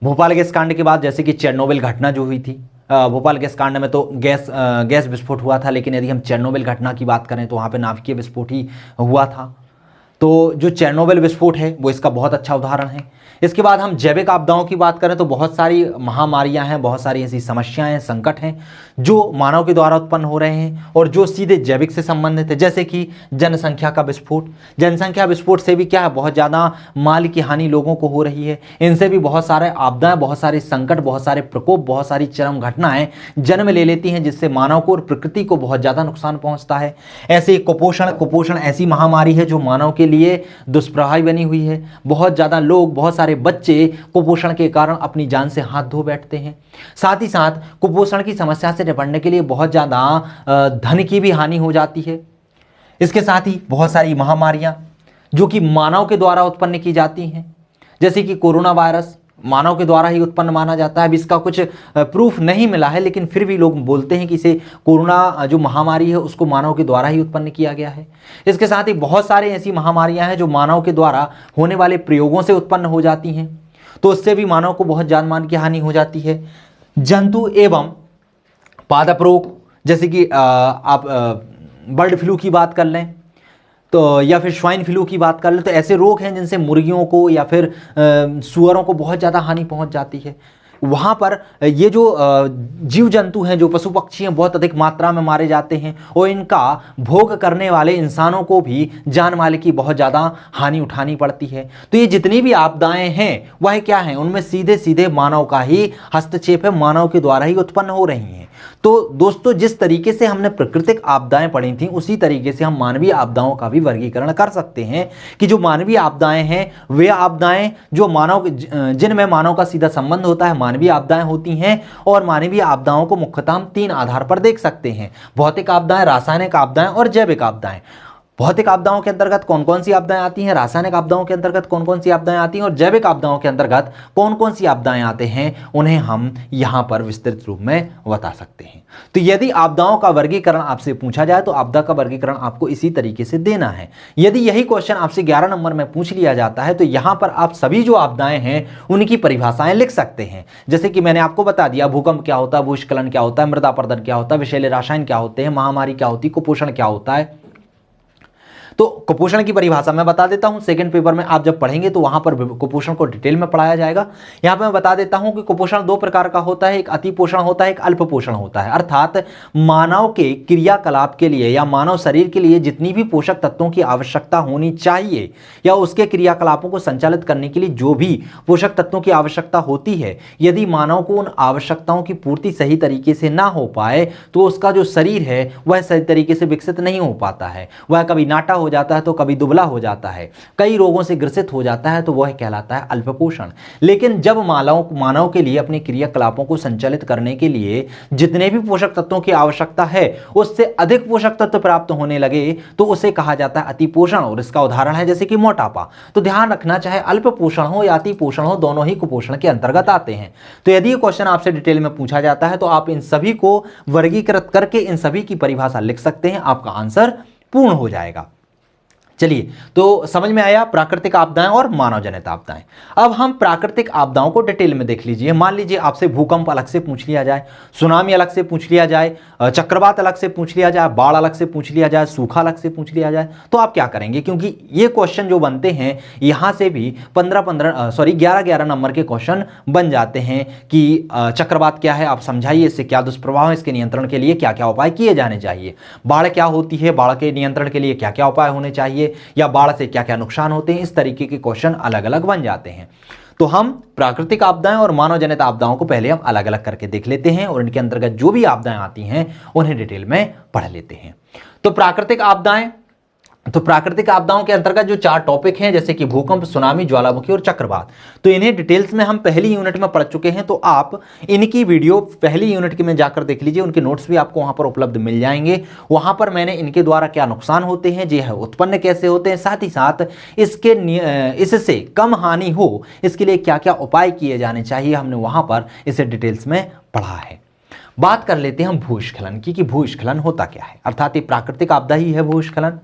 भोपाल गैस कांड के बाद जैसे कि चेरनोबिल घटना जो हुई थी, भोपाल गैस कांड में तो गैस विस्फोट हुआ था, लेकिन यदि हम चेरनोबिल घटना की बात करें तो वहाँ पे नाभिकीय विस्फोट ही हुआ था। तो जो चेरनोबिल विस्फोट है वो इसका बहुत अच्छा उदाहरण है। इसके बाद हम जैविक आपदाओं की बात करें तो बहुत सारी महामारियां हैं, बहुत सारी ऐसी समस्याएं हैं, संकट हैं जो मानव के द्वारा उत्पन्न हो रहे हैं और जो सीधे जैविक से संबंधित है, जैसे कि जनसंख्या का विस्फोट। जनसंख्या विस्फोट से भी क्या है, बहुत ज़्यादा माल की हानि लोगों को हो रही है। इनसे भी बहुत सारे आपदाएं, बहुत सारे संकट, बहुत सारे प्रकोप, बहुत सारी चरम घटनाएं जन्म ले लेती हैं, जिससे मानव को और प्रकृति को बहुत ज़्यादा नुकसान पहुंचता है। ऐसे ही कुपोषण ऐसी महामारी है जो मानव के लिए दुष्प्रभावी बनी हुई है। बहुत ज़्यादा लोग, बहुत सारे बच्चे कुपोषण के कारण अपनी जान से हाथ धो बैठते हैं। साथ ही साथ कुपोषण की समस्या से निपटने के लिए बहुत ज़्यादा धन की भी हानि हो जाती है। इसके साथ ही बहुत सारी महामारियां जो कि मानव के द्वारा उत्पन्न की जाती हैं, जैसे कि कोरोना वायरस मानव के द्वारा ही उत्पन्न माना जाता है। अब इसका कुछ प्रूफ नहीं मिला है, लेकिन फिर भी लोग बोलते हैं कि इसे कोरोना जो महामारी है उसको मानव के द्वारा ही उत्पन्न किया गया है। इसके साथ ही बहुत सारे ऐसी महामारियां हैं जो मानव के द्वारा होने वाले प्रयोगों से उत्पन्न हो जाती हैं, तो उससे भी मानव को बहुत जान मान की हानि हो जाती है। जंतु एवं पादप रोग, जैसे कि आप बर्ड फ्लू की बात कर लें तो, या फिर स्वाइन फ्लू की बात कर लें, तो ऐसे रोग हैं जिनसे मुर्गियों को या फिर सूअरों को बहुत ज़्यादा हानि पहुंच जाती है। वहाँ पर ये जो जीव जंतु हैं, जो पशु पक्षी हैं, बहुत अधिक मात्रा में मारे जाते हैं और इनका भोग करने वाले इंसानों को भी जान माल की बहुत ज़्यादा हानि उठानी पड़ती है। तो ये जितनी भी आपदाएं हैं वह क्या हैं, उनमें सीधे सीधे मानव का ही हस्तक्षेप है, मानव के द्वारा ही उत्पन्न हो रही हैं। तो दोस्तों, जिस तरीके से हमने प्राकृतिक आपदाएं पढ़ी थी उसी तरीके से हम मानवीय आपदाओं का भी वर्गीकरण कर सकते हैं कि जो मानवीय आपदाएं हैं वे आपदाएं जो जिनमें मानव का सीधा संबंध होता है, मानवीय आपदाएं होती हैं। और मानवीय आपदाओं को मुख्यतः हम 3 आधार पर देख सकते हैं: भौतिक आपदाएं, रासायनिक आपदाएं और जैविक आपदाएं। भौतिक आपदाओं के अंतर्गत कौन कौन सी आपदाएं आती हैं, रासायनिक आपदाओं के अंतर्गत कौन कौन सी आपदाएं आती हैं और जैविक आपदाओं के अंतर्गत कौन कौन सी आपदाएं आते हैं, उन्हें हम यहां पर विस्तृत रूप में बता सकते हैं। तो यदि आपदाओं का वर्गीकरण आपसे पूछा जाए तो आपदा का वर्गीकरण आपको इसी तरीके से देना है। यदि यही क्वेश्चन आपसे 11 नंबर में पूछ लिया जाता है तो यहां पर आप सभी जो आपदाएं हैं उनकी परिभाषाएं लिख सकते हैं। जैसे कि मैंने आपको बता दिया, भूकंप क्या होता है, भूस्खलन क्या होता है, मृदा अपरदन क्या होता है, विषैले रसायन क्या होते हैं, महामारी क्या होती है, कुपोषण क्या होता है। तो कुपोषण की परिभाषा मैं बता देता हूं, सेकंड पेपर में आप जब पढ़ेंगे तो वहां पर कुपोषण को डिटेल में पढ़ाया जाएगा। यहां पे मैं बता देता हूं कि कुपोषण 2 प्रकार का होता है, एक अति पोषण होता है, एक अल्प पोषण होता है। अर्थात मानव के क्रियाकलाप के लिए या मानव शरीर के लिए जितनी भी पोषक तत्वों की आवश्यकता होनी चाहिए या उसके क्रियाकलापों को संचालित करने के लिए जो भी पोषक तत्वों की आवश्यकता होती है, यदि मानव को उन आवश्यकताओं की पूर्ति सही तरीके से ना हो पाए तो उसका जो शरीर है वह सही तरीके से विकसित नहीं हो पाता है। वह कभी नाटा हो जाता है तो कभी दुबला हो जाता है, कई रोगों से ग्रसित हो जाता है, तो वह कहलाता है अल्पपोषण। लेकिन जब मानव के लिए अपने क्रियाकलापों को संचालित करने के लिए जितने भी पोषक तत्वों की आवश्यकता है उससे अधिक पोषक तत्व प्राप्त होने लगे तो उसे कहा जाता है अतिपोषण। और इसका उदाहरण है जैसे कि मोटापा। तो ध्यान रखना, चाहे अल्पपोषण हो या अतिपोषण हो, दोनों ही कुपोषण के अंतर्गत आते हैं। तो यदि ये क्वेश्चन आपसे डिटेल में पूछा जाता है तो आप इन सभी को वर्गीकृत करके इन सभी की परिभाषा लिख सकते हैं, आपका आंसर पूर्ण हो जाएगा। चलिए, तो समझ में आया प्राकृतिक आपदाएं और मानव जनित आपदाएं। अब हम प्राकृतिक आपदाओं को डिटेल में देख लीजिए। मान लीजिए आपसे भूकंप अलग से पूछ लिया जाए, सुनामी अलग से पूछ लिया जाए, चक्रवात अलग से पूछ लिया जाए, बाढ़ अलग से पूछ लिया जाए, सूखा अलग से पूछ लिया जाए, तो आप क्या करेंगे? क्योंकि ये क्वेश्चन जो बनते हैं यहां से भी 11 नंबर के क्वेश्चन बन जाते हैं कि चक्रवात क्या है, आप समझाइए, इससे क्या दुष्प्रभाव है, इसके नियंत्रण के लिए क्या क्या उपाय किए जाने चाहिए। बाढ़ क्या होती है, बाढ़ के नियंत्रण के लिए क्या क्या उपाय होने चाहिए, या बाढ़ से क्या क्या नुकसान होते हैं। इस तरीके के क्वेश्चन अलग अलग बन जाते हैं। तो हम प्राकृतिक आपदाएं और मानव जनित आपदाओं को पहले हम अलग अलग करके देख लेते हैं और इनके अंतर्गत जो भी आपदाएं आती हैं उन्हें डिटेल में पढ़ लेते हैं। तो प्राकृतिक आपदाओं के अंतर्गत जो 4 टॉपिक हैं, जैसे कि भूकंप, सुनामी, ज्वालामुखी और चक्रवात, तो इन्हें डिटेल्स में हम पहली यूनिट में पढ़ चुके हैं। तो आप इनकी वीडियो पहली यूनिट की में जाकर देख लीजिए, उनके नोट्स भी आपको वहां पर उपलब्ध मिल जाएंगे। वहां पर मैंने इनके द्वारा क्या नुकसान होते हैं, जी है, उत्पन्न कैसे होते हैं, साथ ही साथ इससे कम हानि हो इसके लिए क्या क्या उपाय किए जाने चाहिए, हमने वहां पर इसे डिटेल्स में पढ़ा है। बात कर लेते हैं हम भूस्खलन की, कि भूस्खलन होता क्या है। अर्थात ये प्राकृतिक आपदा ही है भूस्खलन।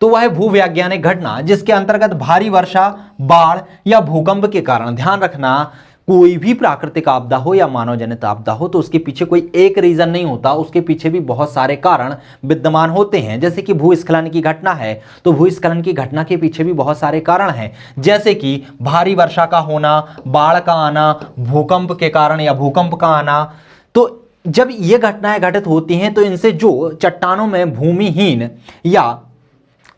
तो वह भूवैज्ञानिक घटना जिसके अंतर्गत भारी वर्षा, बाढ़ या भूकंप के कारण, ध्यान रखना, कोई भी प्राकृतिक आपदा हो या मानव जनित आपदा हो तो उसके पीछे कोई एक रीजन नहीं होता, उसके पीछे भी बहुत सारे कारण विद्यमान होते हैं। जैसे कि भूस्खलन की घटना है तो भूस्खलन की घटना के पीछे भी बहुत सारे कारण हैं, जैसे कि भारी वर्षा का होना, बाढ़ का आना, भूकंप के कारण या भूकंप का आना। तो जब ये घटनाएं घटित होती हैं तो इनसे जो चट्टानों में भूमिहीन या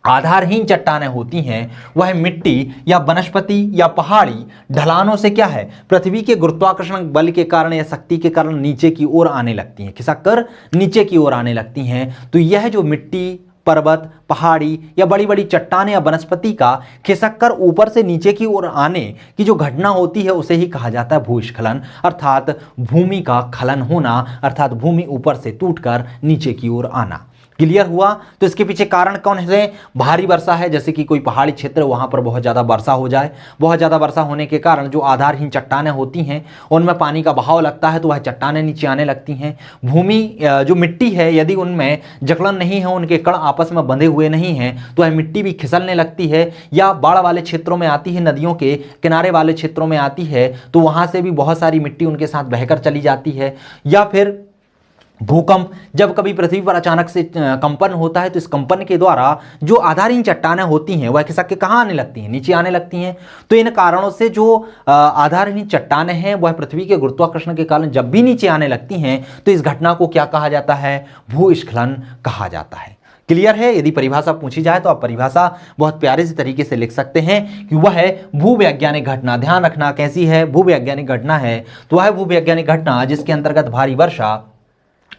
आधारहीन चट्टानें होती हैं वह मिट्टी या वनस्पति या पहाड़ी ढलानों से क्या है, पृथ्वी के गुरुत्वाकर्षण बल के कारण या शक्ति के कारण नीचे की ओर आने लगती हैं, खिसक कर नीचे की ओर आने लगती हैं। तो यह जो मिट्टी, पर्वत, पहाड़ी या बड़ी बड़ी चट्टानें या वनस्पति का खिसक कर ऊपर से नीचे की ओर आने की जो घटना होती है उसे ही कहा जाता है भूस्खलन, अर्थात भूमि का खलन होना, अर्थात भूमि ऊपर से टूटकर नीचे की ओर आना। क्लियर हुआ? तो इसके पीछे कारण कौन है? भारी वर्षा है, जैसे कि कोई पहाड़ी क्षेत्र वहां पर बहुत ज्यादा वर्षा हो जाए, बहुत ज्यादा वर्षा होने के कारण जो आधारहीन चट्टानें होती हैं उनमें पानी का बहाव लगता है तो वह चट्टानें नीचे आने लगती हैं। भूमि जो मिट्टी है यदि उनमें जकड़न नहीं है, उनके कण आपस में बंधे हुए नहीं हैं तो वह मिट्टी भी खिसलने लगती है, या बाढ़ वाले क्षेत्रों में आती है, नदियों के किनारे वाले क्षेत्रों में आती है तो वहां से भी बहुत सारी मिट्टी उनके साथ बहकर चली जाती है। या फिर भूकंप, जब कभी पृथ्वी पर अचानक से कंपन होता है तो इस कंपन के द्वारा जो आधारहीन चट्टानें होती हैं वह खिसक के कहाँ आने लगती हैं, नीचे आने लगती हैं। तो इन कारणों से जो आधारहीन चट्टानें हैं वह पृथ्वी के गुरुत्वाकर्षण के कारण जब भी नीचे आने लगती हैं तो इस घटना को क्या कहा जाता है? भूस्खलन कहा जाता है। क्लियर है? यदि परिभाषा पूछी जाए तो आप परिभाषा बहुत प्यारे से तरीके से लिख सकते हैं कि वह है भूवैज्ञानिक घटना। ध्यान रखना कैसी है, भूवैज्ञानिक घटना है तो वह भूवैज्ञानिक घटना जिसके अंतर्गत भारी वर्षा,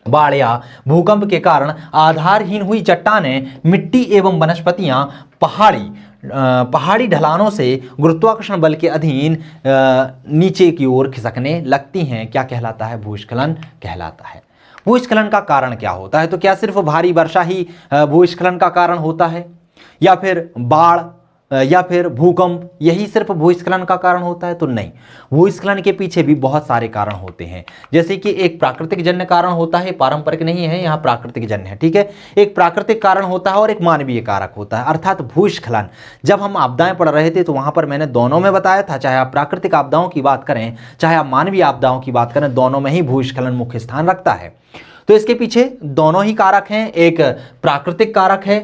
बाढ़ या भूकंप के कारण आधारहीन हुई चट्टानें, मिट्टी एवं वनस्पतियां पहाड़ी ढलानों से गुरुत्वाकर्षण बल के अधीन नीचे की ओर खिसकने लगती हैं, क्या कहलाता है? भूस्खलन कहलाता है। भूस्खलन का कारण क्या होता है? तो क्या सिर्फ भारी वर्षा ही भूस्खलन का कारण होता है, या फिर बाढ़ या फिर भूकंप यही सिर्फ भूस्खलन का कारण होता है? तो नहीं, भूस्खलन के पीछे भी बहुत सारे कारण होते हैं। जैसे कि एक प्राकृतिक जन्य कारण होता है, पारंपरिक नहीं है, यहाँ प्राकृतिक जन्य है, ठीक है। एक प्राकृतिक कारण होता है और एक मानवीय कारक होता है, अर्थात भूस्खलन। जब हम आपदाएं पढ़ रहे थे तो वहां पर मैंने दोनों में बताया था, चाहे आप प्राकृतिक आपदाओं की बात करें चाहे आप मानवीय आपदाओं की बात करें, दोनों में ही भूस्खलन मुख्य स्थान रखता है। तो इसके पीछे दोनों ही कारक हैं, एक प्राकृतिक कारक है,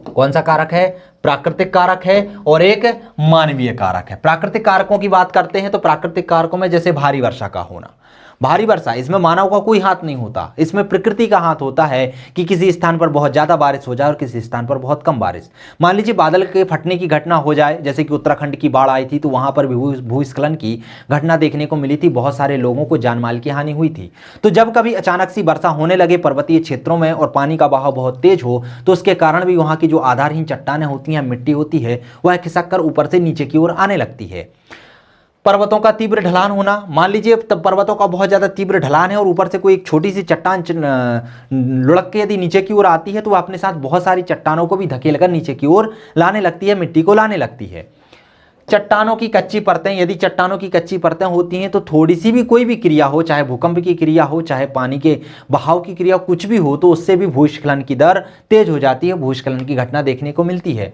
कौन सा कारक है? प्राकृतिक कारक है, और एक मानवीय कारक है। प्राकृतिक कारकों की बात करते हैं तो प्राकृतिक कारकों में जैसे भारी वर्षा का होना, भारी वर्षा, इसमें मानव का कोई हाथ नहीं होता, इसमें प्रकृति का हाथ होता है कि किसी स्थान पर बहुत ज्यादा बारिश हो जाए और किसी स्थान पर बहुत कम बारिश। मान लीजिए बादल के फटने की घटना हो जाए, जैसे कि उत्तराखंड की बाढ़ आई थी तो वहां पर भी भूस्खलन की घटना देखने को मिली थी, बहुत सारे लोगों को जान माल की हानि हुई थी। तो जब कभी अचानक सी वर्षा होने लगे पर्वतीय क्षेत्रों में और पानी का बहाव बहुत तेज हो तो उसके कारण भी वहां की जो आधारहीन चट्टानें होती हैं, मिट्टी होती है, वह खिसक कर ऊपर से नीचे की ओर आने लगती है। पर्वतों का तीव्र ढलान होना, मान लीजिए तब पर्वतों का बहुत ज्यादा तीव्र ढलान है और ऊपर से कोई एक छोटी सी चट्टान लुढ़क के यदि नीचे की ओर आती है तो वह अपने साथ बहुत सारी चट्टानों को भी धकेलकर नीचे की ओर लाने लगती है, मिट्टी को लाने लगती है। चट्टानों की कच्ची परतें, यदि चट्टानों की कच्ची परतें होती हैं तो थोड़ी सी भी कोई भी क्रिया हो, चाहे भूकंप की क्रिया हो, चाहे पानी के बहाव की क्रिया, कुछ भी हो, तो उससे भी भूस्खलन की दर तेज हो जाती है, भूस्खलन की घटना देखने को मिलती है।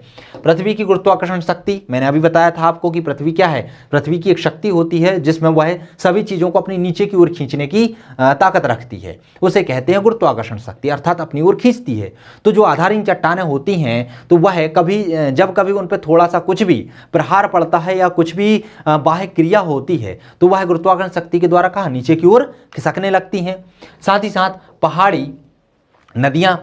पृथ्वी की गुरुत्वाकर्षण शक्ति, मैंने अभी बताया था आपको कि पृथ्वी क्या है, पृथ्वी की एक शक्ति होती है जिसमें वह सभी चीजों को अपनी नीचे की ओर खींचने की ताकत रखती है, उसे कहते हैं गुरुत्वाकर्षण शक्ति, अर्थात अपनी ओर खींचती है। तो जो आधारहीन चट्टानें होती हैं तो वह जब कभी उन पर थोड़ा सा कुछ भी प्रहार पड़ता है या कुछ भी बाह्य क्रिया होती है तो वह गुरुत्वाकर्षण शक्ति के द्वारा कहां, नीचे की ओर खिसकने लगती हैं। साथ ही साथ पहाड़ी नदियां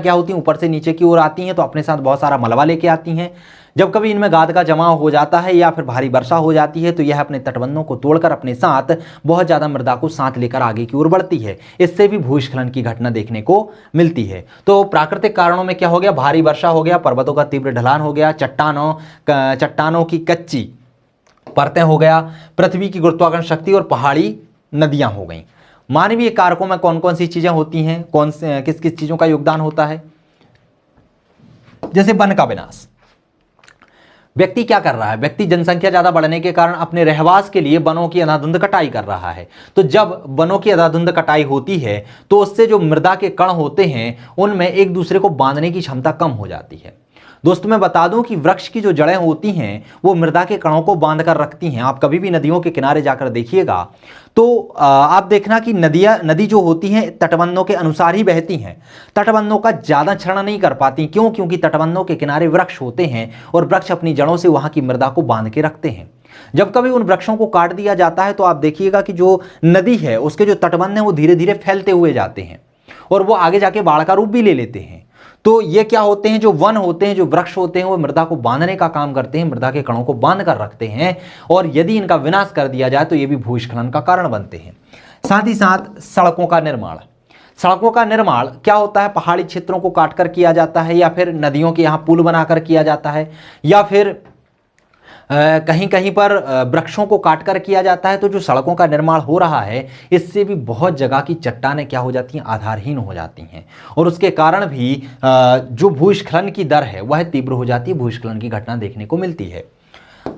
क्या होती हैं, ऊपर से नीचे की ओर आती हैं तो अपने साथ बहुत सारा मलबा लेके आती हैं। जब कभी इनमें गाद का जमाव हो जाता है या फिर भारी वर्षा हो जाती है तो यह अपने तटबंधों को तोड़कर अपने साथ बहुत ज्यादा मृदा को साथ लेकर आगे की ओर बढ़ती है, इससे भी भूस्खलन की घटना देखने को मिलती है। तो प्राकृतिक कारणों में क्या हो गया, भारी वर्षा हो गया, पर्वतों का तीव्र ढलान हो गया, चट्टानों की कच्ची परतें हो गया, पृथ्वी की गुरुत्वाकर्षण शक्ति और पहाड़ी नदियां हो गई। मानवीय कारकों में कौन कौन सी चीजें होती हैं, किस किस चीजों का योगदान होता है? जैसे वन का विनाश, व्यक्ति क्या कर रहा है, व्यक्ति जनसंख्या ज्यादा बढ़ने के कारण अपने रहवास के लिए वनों की अंधाधुंध कटाई कर रहा है। तो जब वनों की अंधाधुंध कटाई होती है तो उससे जो मृदा के कण होते हैं उनमें एक दूसरे को बांधने की क्षमता कम हो जाती है। दोस्तों मैं बता दूं कि वृक्ष की जो जड़ें होती हैं वो मृदा के कणों को बांध कर रखती हैं। आप कभी भी नदियों के किनारे जाकर देखिएगा तो आप देखना कि नदी जो होती हैं तटबंधों के अनुसार ही बहती हैं, तटबंधों का ज़्यादा क्षरण नहीं कर पाती। क्यों? क्योंकि तटबंधों के किनारे वृक्ष होते हैं और वृक्ष अपनी जड़ों से वहाँ की मृदा को बांध के रखते हैं। जब कभी उन वृक्षों को काट दिया जाता है तो आप देखिएगा कि जो नदी है उसके जो तटबंध हैं वो धीरे धीरे फैलते हुए जाते हैं और वो आगे जाके बाढ़ का रूप भी ले लेते हैं। तो ये क्या होते हैं, जो वन होते हैं, जो वृक्ष होते हैं, वो मृदा को बांधने का काम करते हैं, मृदा के कणों को बांध कर रखते हैं और यदि इनका विनाश कर दिया जाए तो ये भी भूस्खलन का कारण बनते हैं। साथ ही साथ सड़कों का निर्माण, सड़कों का निर्माण क्या होता है, पहाड़ी क्षेत्रों को काटकर किया जाता है या फिर नदियों के यहाँ पुल बनाकर किया जाता है या फिर कहीं कहीं पर वृक्षों को काटकर किया जाता है। तो जो सड़कों का निर्माण हो रहा है इससे भी बहुत जगह की चट्टानें क्या हो जाती हैं, आधारहीन हो जाती हैं और उसके कारण भी जो भूस्खलन की दर है वह तीव्र हो जाती है, भूस्खलन की घटना देखने को मिलती है।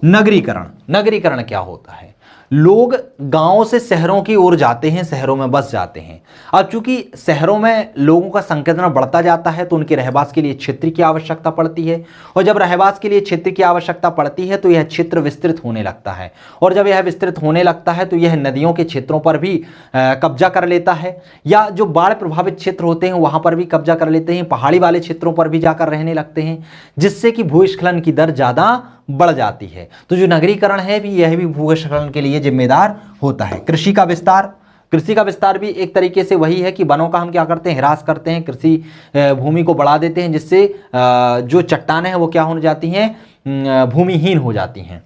नगरीकरण, नगरीकरण क्या होता है, लोग गांवों से शहरों की ओर जाते हैं, शहरों में बस जाते हैं। अब चूंकि शहरों में लोगों का संकीर्ण बढ़ता जाता है तो उनके रहवास के लिए क्षेत्र की आवश्यकता पड़ती है और जब रहवास के लिए क्षेत्र की आवश्यकता पड़ती है तो यह क्षेत्र विस्तृत होने लगता है और जब यह विस्तृत होने लगता है तो यह नदियों के क्षेत्रों पर भी कब्जा कर लेता है या जो बाढ़ प्रभावित क्षेत्र होते हैं वहां पर भी कब्जा कर लेते हैं, पहाड़ी वाले क्षेत्रों पर भी जाकर रहने लगते हैं, जिससे कि भूस्खलन की दर ज़्यादा बढ़ जाती है। तो जो नगरीकरण है भी यह भी भूस्खलन के लिए जिम्मेदार होता है। कृषि का विस्तार, कृषि का विस्तार भी एक तरीके से वही है कि वनों का हम क्या करते हैं, ह्रास करते हैं, कृषि भूमि को बढ़ा देते हैं, जिससे जो चट्टानें हैं वो क्या हो जाती हैं, भूमिहीन हो जाती हैं।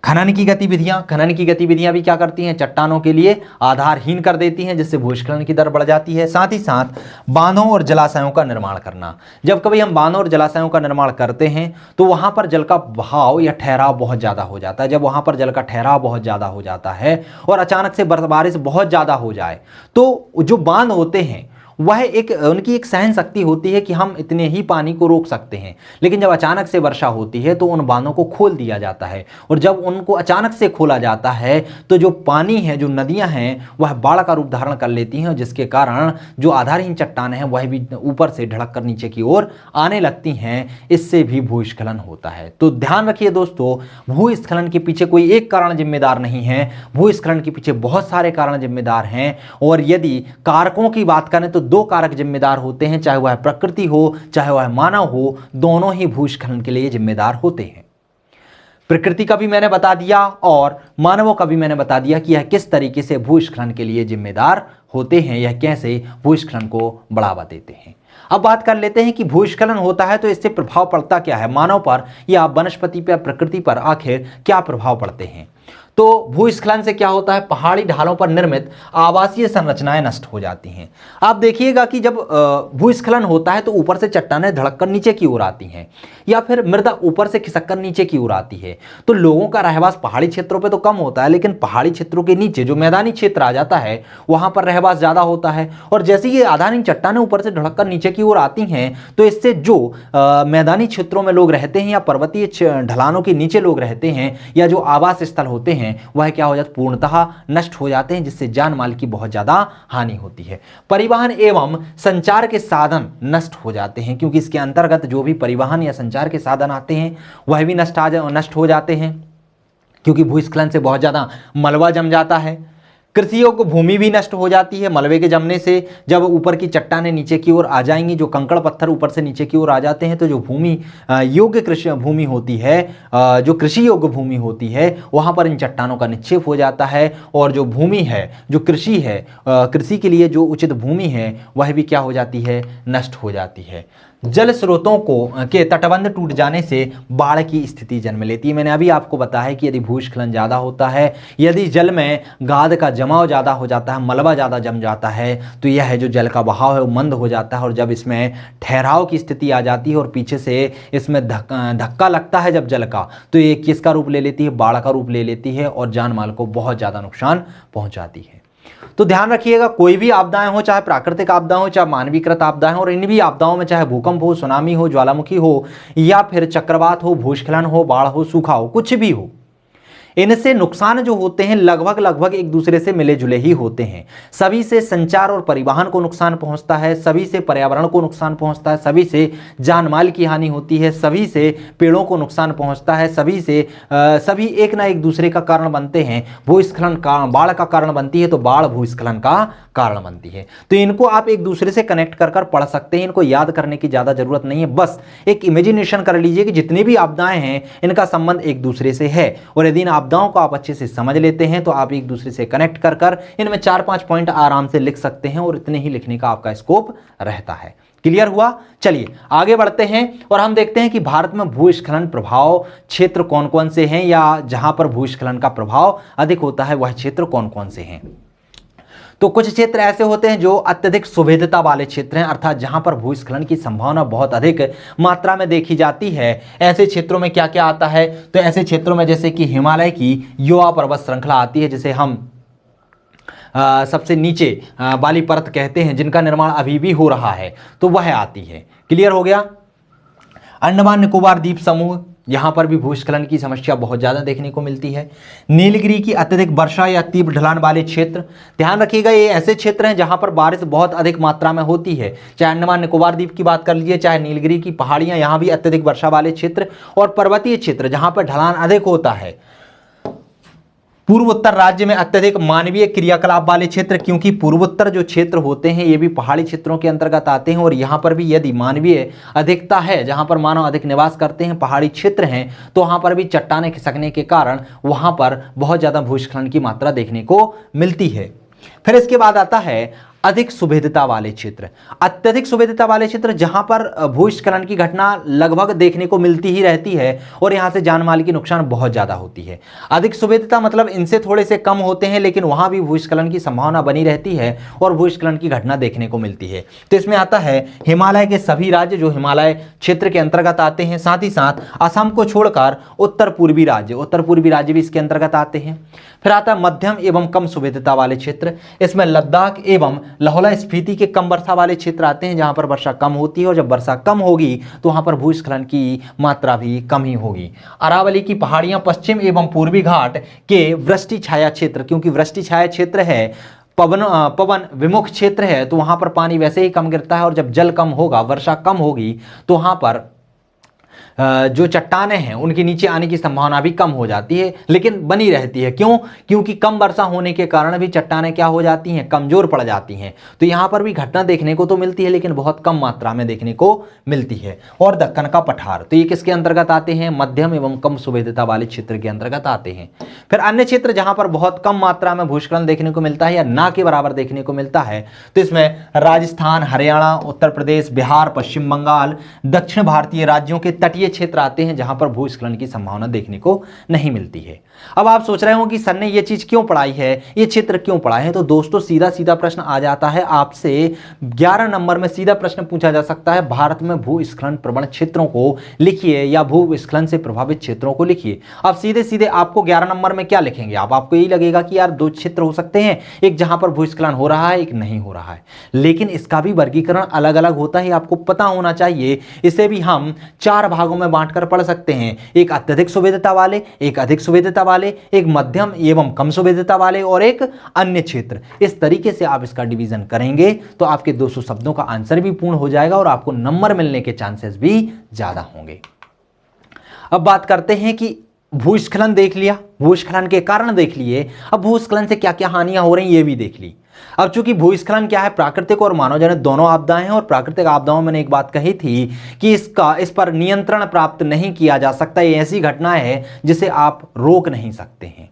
खनन की गतिविधियां, खनन की गतिविधियां भी क्या करती हैं, चट्टानों के लिए आधारहीन कर देती हैं, जिससे भूस्खलन की दर बढ़ जाती है। साथ ही साथ बांधों और जलाशयों का निर्माण करना, जब कभी हम बांधों और जलाशयों का निर्माण करते हैं तो वहां पर जल का बहाव या ठहराव बहुत ज़्यादा हो जाता है। जब वहां पर जल का ठहराव बहुत ज़्यादा हो जाता है और अचानक से बारिश बहुत ज़्यादा हो जाए तो जो बांध होते हैं वह उनकी एक सहन शक्ति होती है कि हम इतने ही पानी को रोक सकते हैं, लेकिन जब अचानक से वर्षा होती है तो उन बांधों को खोल दिया जाता है और जब उनको अचानक से खोला जाता है तो जो पानी है, जो नदियां हैं वह बाढ़ का रूप धारण कर लेती हैं, जिसके कारण जो आधारहीन चट्टानें हैं वह भी ऊपर से ढलक कर नीचे की ओर आने लगती हैं, इससे भी भूस्खलन होता है। तो ध्यान रखिए दोस्तों, भूस्खलन के पीछे कोई एक कारण जिम्मेदार नहीं है, भूस्खलन के पीछे बहुत सारे कारण जिम्मेदार हैं और यदि कारकों की बात करें तो दो कारक जिम्मेदार होते हैं, चाहे वह प्रकृति हो चाहे वह मानव हो, दोनों ही भूस्खलन के लिए जिम्मेदार होते हैं। प्रकृति का भी मैंने बता दिया और मानवों का भी मैंने बता दिया कि यह किस तरीके से भूस्खलन के लिए जिम्मेदार होते हैं, यह कैसे भूस्खलन को बढ़ावा देते हैं। अब बात कर लेते हैं कि भूस्खलन होता है तो इससे प्रभाव पड़ता क्या है, मानव पर या वनस्पति पर, प्रकृति पर आखिर क्या प्रभाव पड़ते हैं। तो भूस्खलन से क्या होता है, पहाड़ी ढालों पर निर्मित आवासीय संरचनाएं नष्ट हो जाती हैं। आप देखिएगा कि जब भूस्खलन होता है तो ऊपर से चट्टानें धड़ककर नीचे की ओर आती हैं या फिर मृदा ऊपर से खिसककर नीचे की ओर आती है, तो लोगों का रहवास पहाड़ी क्षेत्रों पे तो कम होता है, लेकिन पहाड़ी क्षेत्रों के नीचे जो मैदानी क्षेत्र आ जाता है वहां पर रहवास ज्यादा होता है और जैसे ये आधारहीन चट्टानें ऊपर से धड़ककर नीचे की ओर आती हैं तो इससे जो मैदानी क्षेत्रों में लोग रहते हैं या पर्वतीय ढलानों के नीचे लोग रहते हैं या जो आवास स्थल होते हैं वह क्या हो जाते, पूर्णतः नष्ट हो जाते हैं, जिससे जान माल की बहुत ज्यादा हानि होती है। परिवहन एवं संचार के साधन नष्ट हो जाते हैं, क्योंकि इसके अंतर्गत जो भी परिवहन या संचार के साधन आते हैं वह भी नष्ट हो जाते हैं, क्योंकि भूस्खलन से बहुत ज्यादा मलबा जम जाता है। कृषि योग्य भूमि भी नष्ट हो जाती है, मलबे के जमने से जब ऊपर की चट्टानें नीचे की ओर आ जाएंगी, जो कंकड़ पत्थर ऊपर से नीचे की ओर आ जाते हैं, तो जो भूमि योग्य कृषि भूमि होती है, जो कृषि योग्य भूमि होती है वहां पर इन चट्टानों का निक्षेप हो जाता है और जो भूमि है, जो कृषि है, कृषि के लिए जो उचित भूमि है वह भी क्या हो जाती है, नष्ट हो जाती है। जल स्रोतों के तटबंध टूट जाने से बाढ़ की स्थिति जन्म लेती है। मैंने अभी आपको बताया कि यदि भूस्खलन ज़्यादा होता है, यदि जल में गाद का जमाव ज़्यादा हो जाता है, मलबा ज़्यादा जम जाता है, तो यह है जो जल का बहाव है वो मंद हो जाता है और जब इसमें ठहराव की स्थिति आ जाती है और पीछे से इसमें धक्का लगता है जब जल का, तो ये किसका रूप ले लेती है, बाढ़ का रूप ले लेती है और जान माल को बहुत ज़्यादा नुकसान पहुँचाती है। तो ध्यान रखिएगा, कोई भी आपदाएं हो, चाहे प्राकृतिक आपदा हो चाहे मानवीकृत आपदाएं हो, और इन भी आपदाओं में चाहे भूकंप हो, सुनामी हो, ज्वालामुखी हो या फिर चक्रवात हो, भूस्खलन हो, बाढ़ हो, सूखा हो, कुछ भी हो, इनसे नुकसान जो होते हैं लगभग लगभग एक दूसरे से मिले जुले ही होते हैं। सभी से संचार और परिवहन को नुकसान पहुंचता है, सभी से पर्यावरण को नुकसान पहुंचता है, सभी से जान माल की हानि होती है, सभी से पेड़ों को नुकसान पहुंचता है, सभी एक ना एक दूसरे का कारण बनते हैं। भूस्खलन का बाढ़ का कारण बनती है तो बाढ़ भूस्खलन का कारण बनती है। तो इनको आप एक दूसरे से कनेक्ट कर कर पढ़ सकते हैं, इनको याद करने की ज्यादा जरूरत नहीं है। बस एक इमेजिनेशन कर लीजिए कि जितनी भी आपदाएं हैं इनका संबंध एक दूसरे से है, और यदि इन आपदाओं को आप अच्छे से समझ लेते हैं तो आप एक दूसरे से कनेक्ट कर कर इनमें 4-5 पॉइंट आराम से लिख सकते हैं, और इतने ही लिखने का आपका स्कोप रहता है। क्लियर हुआ? चलिए आगे बढ़ते हैं और हम देखते हैं कि भारत में भूस्खलन प्रभाव क्षेत्र कौन कौन से हैं, या जहां पर भूस्खलन का प्रभाव अधिक होता है वह क्षेत्र कौन कौन से हैं। तो कुछ क्षेत्र ऐसे होते हैं जो अत्यधिक सुविधता वाले क्षेत्र हैं, अर्थात जहां पर भूस्खलन की संभावना बहुत अधिक मात्रा में देखी जाती है। ऐसे क्षेत्रों में क्या क्या आता है? तो ऐसे क्षेत्रों में जैसे कि हिमालय की युवा पर्वत श्रृंखला आती है, जिसे हम सबसे नीचे वाली परत कहते हैं, जिनका निर्माण अभी भी हो रहा है, तो वह आती है। क्लियर हो गया? अंडमान निकोबार द्वीप समूह, यहां पर भी भूस्खलन की समस्या बहुत ज्यादा देखने को मिलती है। नीलगिरी की अत्यधिक वर्षा या तीव्र ढलान वाले क्षेत्र, ध्यान रखिएगा ये ऐसे क्षेत्र हैं जहां पर बारिश बहुत अधिक मात्रा में होती है। चाहे अंडमान निकोबार द्वीप की बात कर लीजिए, चाहे नीलगिरी की पहाड़ियां, यहां भी अत्यधिक वर्षा वाले क्षेत्र, और पर्वतीय क्षेत्र जहां पर ढलान अधिक होता है। पूर्वोत्तर राज्य में अत्यधिक मानवीय क्रियाकलाप वाले क्षेत्र, क्योंकि पूर्वोत्तर जो क्षेत्र होते हैं ये भी पहाड़ी क्षेत्रों के अंतर्गत आते हैं, और यहां पर भी यदि मानवीय अधिकता है, जहां पर मानव अधिक निवास करते हैं, पहाड़ी क्षेत्र हैं, तो वहां पर भी चट्टानें खिसकने के कारण वहां पर बहुत ज्यादा भूस्खलन की मात्रा देखने को मिलती है। फिर इसके बाद आता है अधिक सुविधता वाले क्षेत्र। अत्यधिक सुविधता वाले क्षेत्र जहां पर भूस्खलन की घटना लगभग देखने को मिलती ही रहती है, और यहां से जान माल की नुकसान बहुत ज्यादा होती है। अधिक सुविधता मतलब इनसे थोड़े से कम होते हैं, लेकिन वहां भी भूस्खलन की संभावना बनी रहती है और भूस्खलन की घटना देखने को मिलती है। तो इसमें आता है हिमालय के सभी राज्य जो हिमालय क्षेत्र के अंतर्गत आते हैं, साथ ही साथ असम को छोड़कर उत्तर पूर्वी राज्य भी इसके अंतर्गत आते हैं। फिर आता है मध्यम एवं कम सुविधता वाले क्षेत्र, इसमें लद्दाख एवं लाहौल स्पीति के कम वर्षा वाले क्षेत्र आते हैं, जहां पर वर्षा कम होती है, और जब वर्षा कम होगी तो वहां पर भूस्खलन की मात्रा भी कम ही होगी। अरावली की पहाड़ियां, पश्चिम एवं पूर्वी घाट के वृष्टि छाया क्षेत्र, क्योंकि वृष्टि छाया क्षेत्र है, पवन विमुख क्षेत्र है, तो वहां पर पानी वैसे ही कम गिरता है, और जब जल कम होगा, वर्षा कम होगी, तो वहां पर जो चट्टानें हैं उनके नीचे आने की संभावना भी कम हो जाती है, लेकिन बनी रहती है। क्यों? क्योंकि कम वर्षा होने के कारण भी चट्टानें क्या हो जाती हैं? कमजोर पड़ जाती हैं। तो यहां पर भी घटना देखने को तो मिलती है, लेकिन बहुत कम मात्रा में देखने को मिलती है। और दक्कन का पठार, तो ये किसके अंतर्गत आते हैं? मध्यम एवं कम सुविधता वाले क्षेत्र के अंतर्गत आते हैं। फिर अन्य क्षेत्र जहां पर बहुत कम मात्रा में भूस्खलन देखने को मिलता है या ना के बराबर देखने को मिलता है, तो इसमें राजस्थान, हरियाणा, उत्तर प्रदेश, बिहार, पश्चिम बंगाल, दक्षिण भारतीय राज्यों के तटीय क्षेत्र आते हैं, जहां पर भूस्खलन की संभावना देखने को नहीं मिलती है। अब आप सोच रहे हो कि सर ने ये चीज क्यों पढ़ाई है, ये क्षेत्र क्यों पढ़ाए हैं? तो दोस्तों सीधा सीधा प्रश्न आ जाता है आपसे, 11 नंबर में सीधा प्रश्न पूछा जा सकता है, भारत में भूस्खलन प्रवण क्षेत्रों को लिखिए या भूस्खलन से प्रभावित क्षेत्रों को लिखिए। अब सीधे सीधे आपको 11 नंबर में क्या लिखेंगे? आपको यही लगेगा कि यार 2 क्षेत्र हो सकते हैं, एक जहां पर भूस्खलन हो रहा है, एक नहीं हो रहा है, लेकिन इसका भी वर्गीकरण अलग अलग होता है, आपको पता होना चाहिए। इसे भी हम 4 भागों में बांटकर पढ़ सकते हैं, एक अत्यधिक सुविधता वाले, एक अधिक सुविधता वाले, एक मध्यम एवं कम सुविधता वाले, और एक अन्य क्षेत्र। इस तरीके से आप इसका डिवीजन करेंगे तो आपके 200 शब्दों का आंसर भी पूर्ण हो जाएगा और आपको नंबर मिलने के चांसेस भी ज्यादा होंगे। अब बात करते हैं कि भूस्खलन देख लिया, भूस्खलन के कारण देख लिए, अब भूस्खलन से क्या क्या हानियां हो रही ये भी देख ली। अब चूंकि भूस्खलन क्या है, प्राकृतिक और मानवजनित दोनों आपदाएं हैं, और प्राकृतिक आपदाओं में मैंने एक बात कही थी कि इस पर नियंत्रण प्राप्त नहीं किया जा सकता। ये ऐसी घटना है जिसे आप रोक नहीं सकते हैं।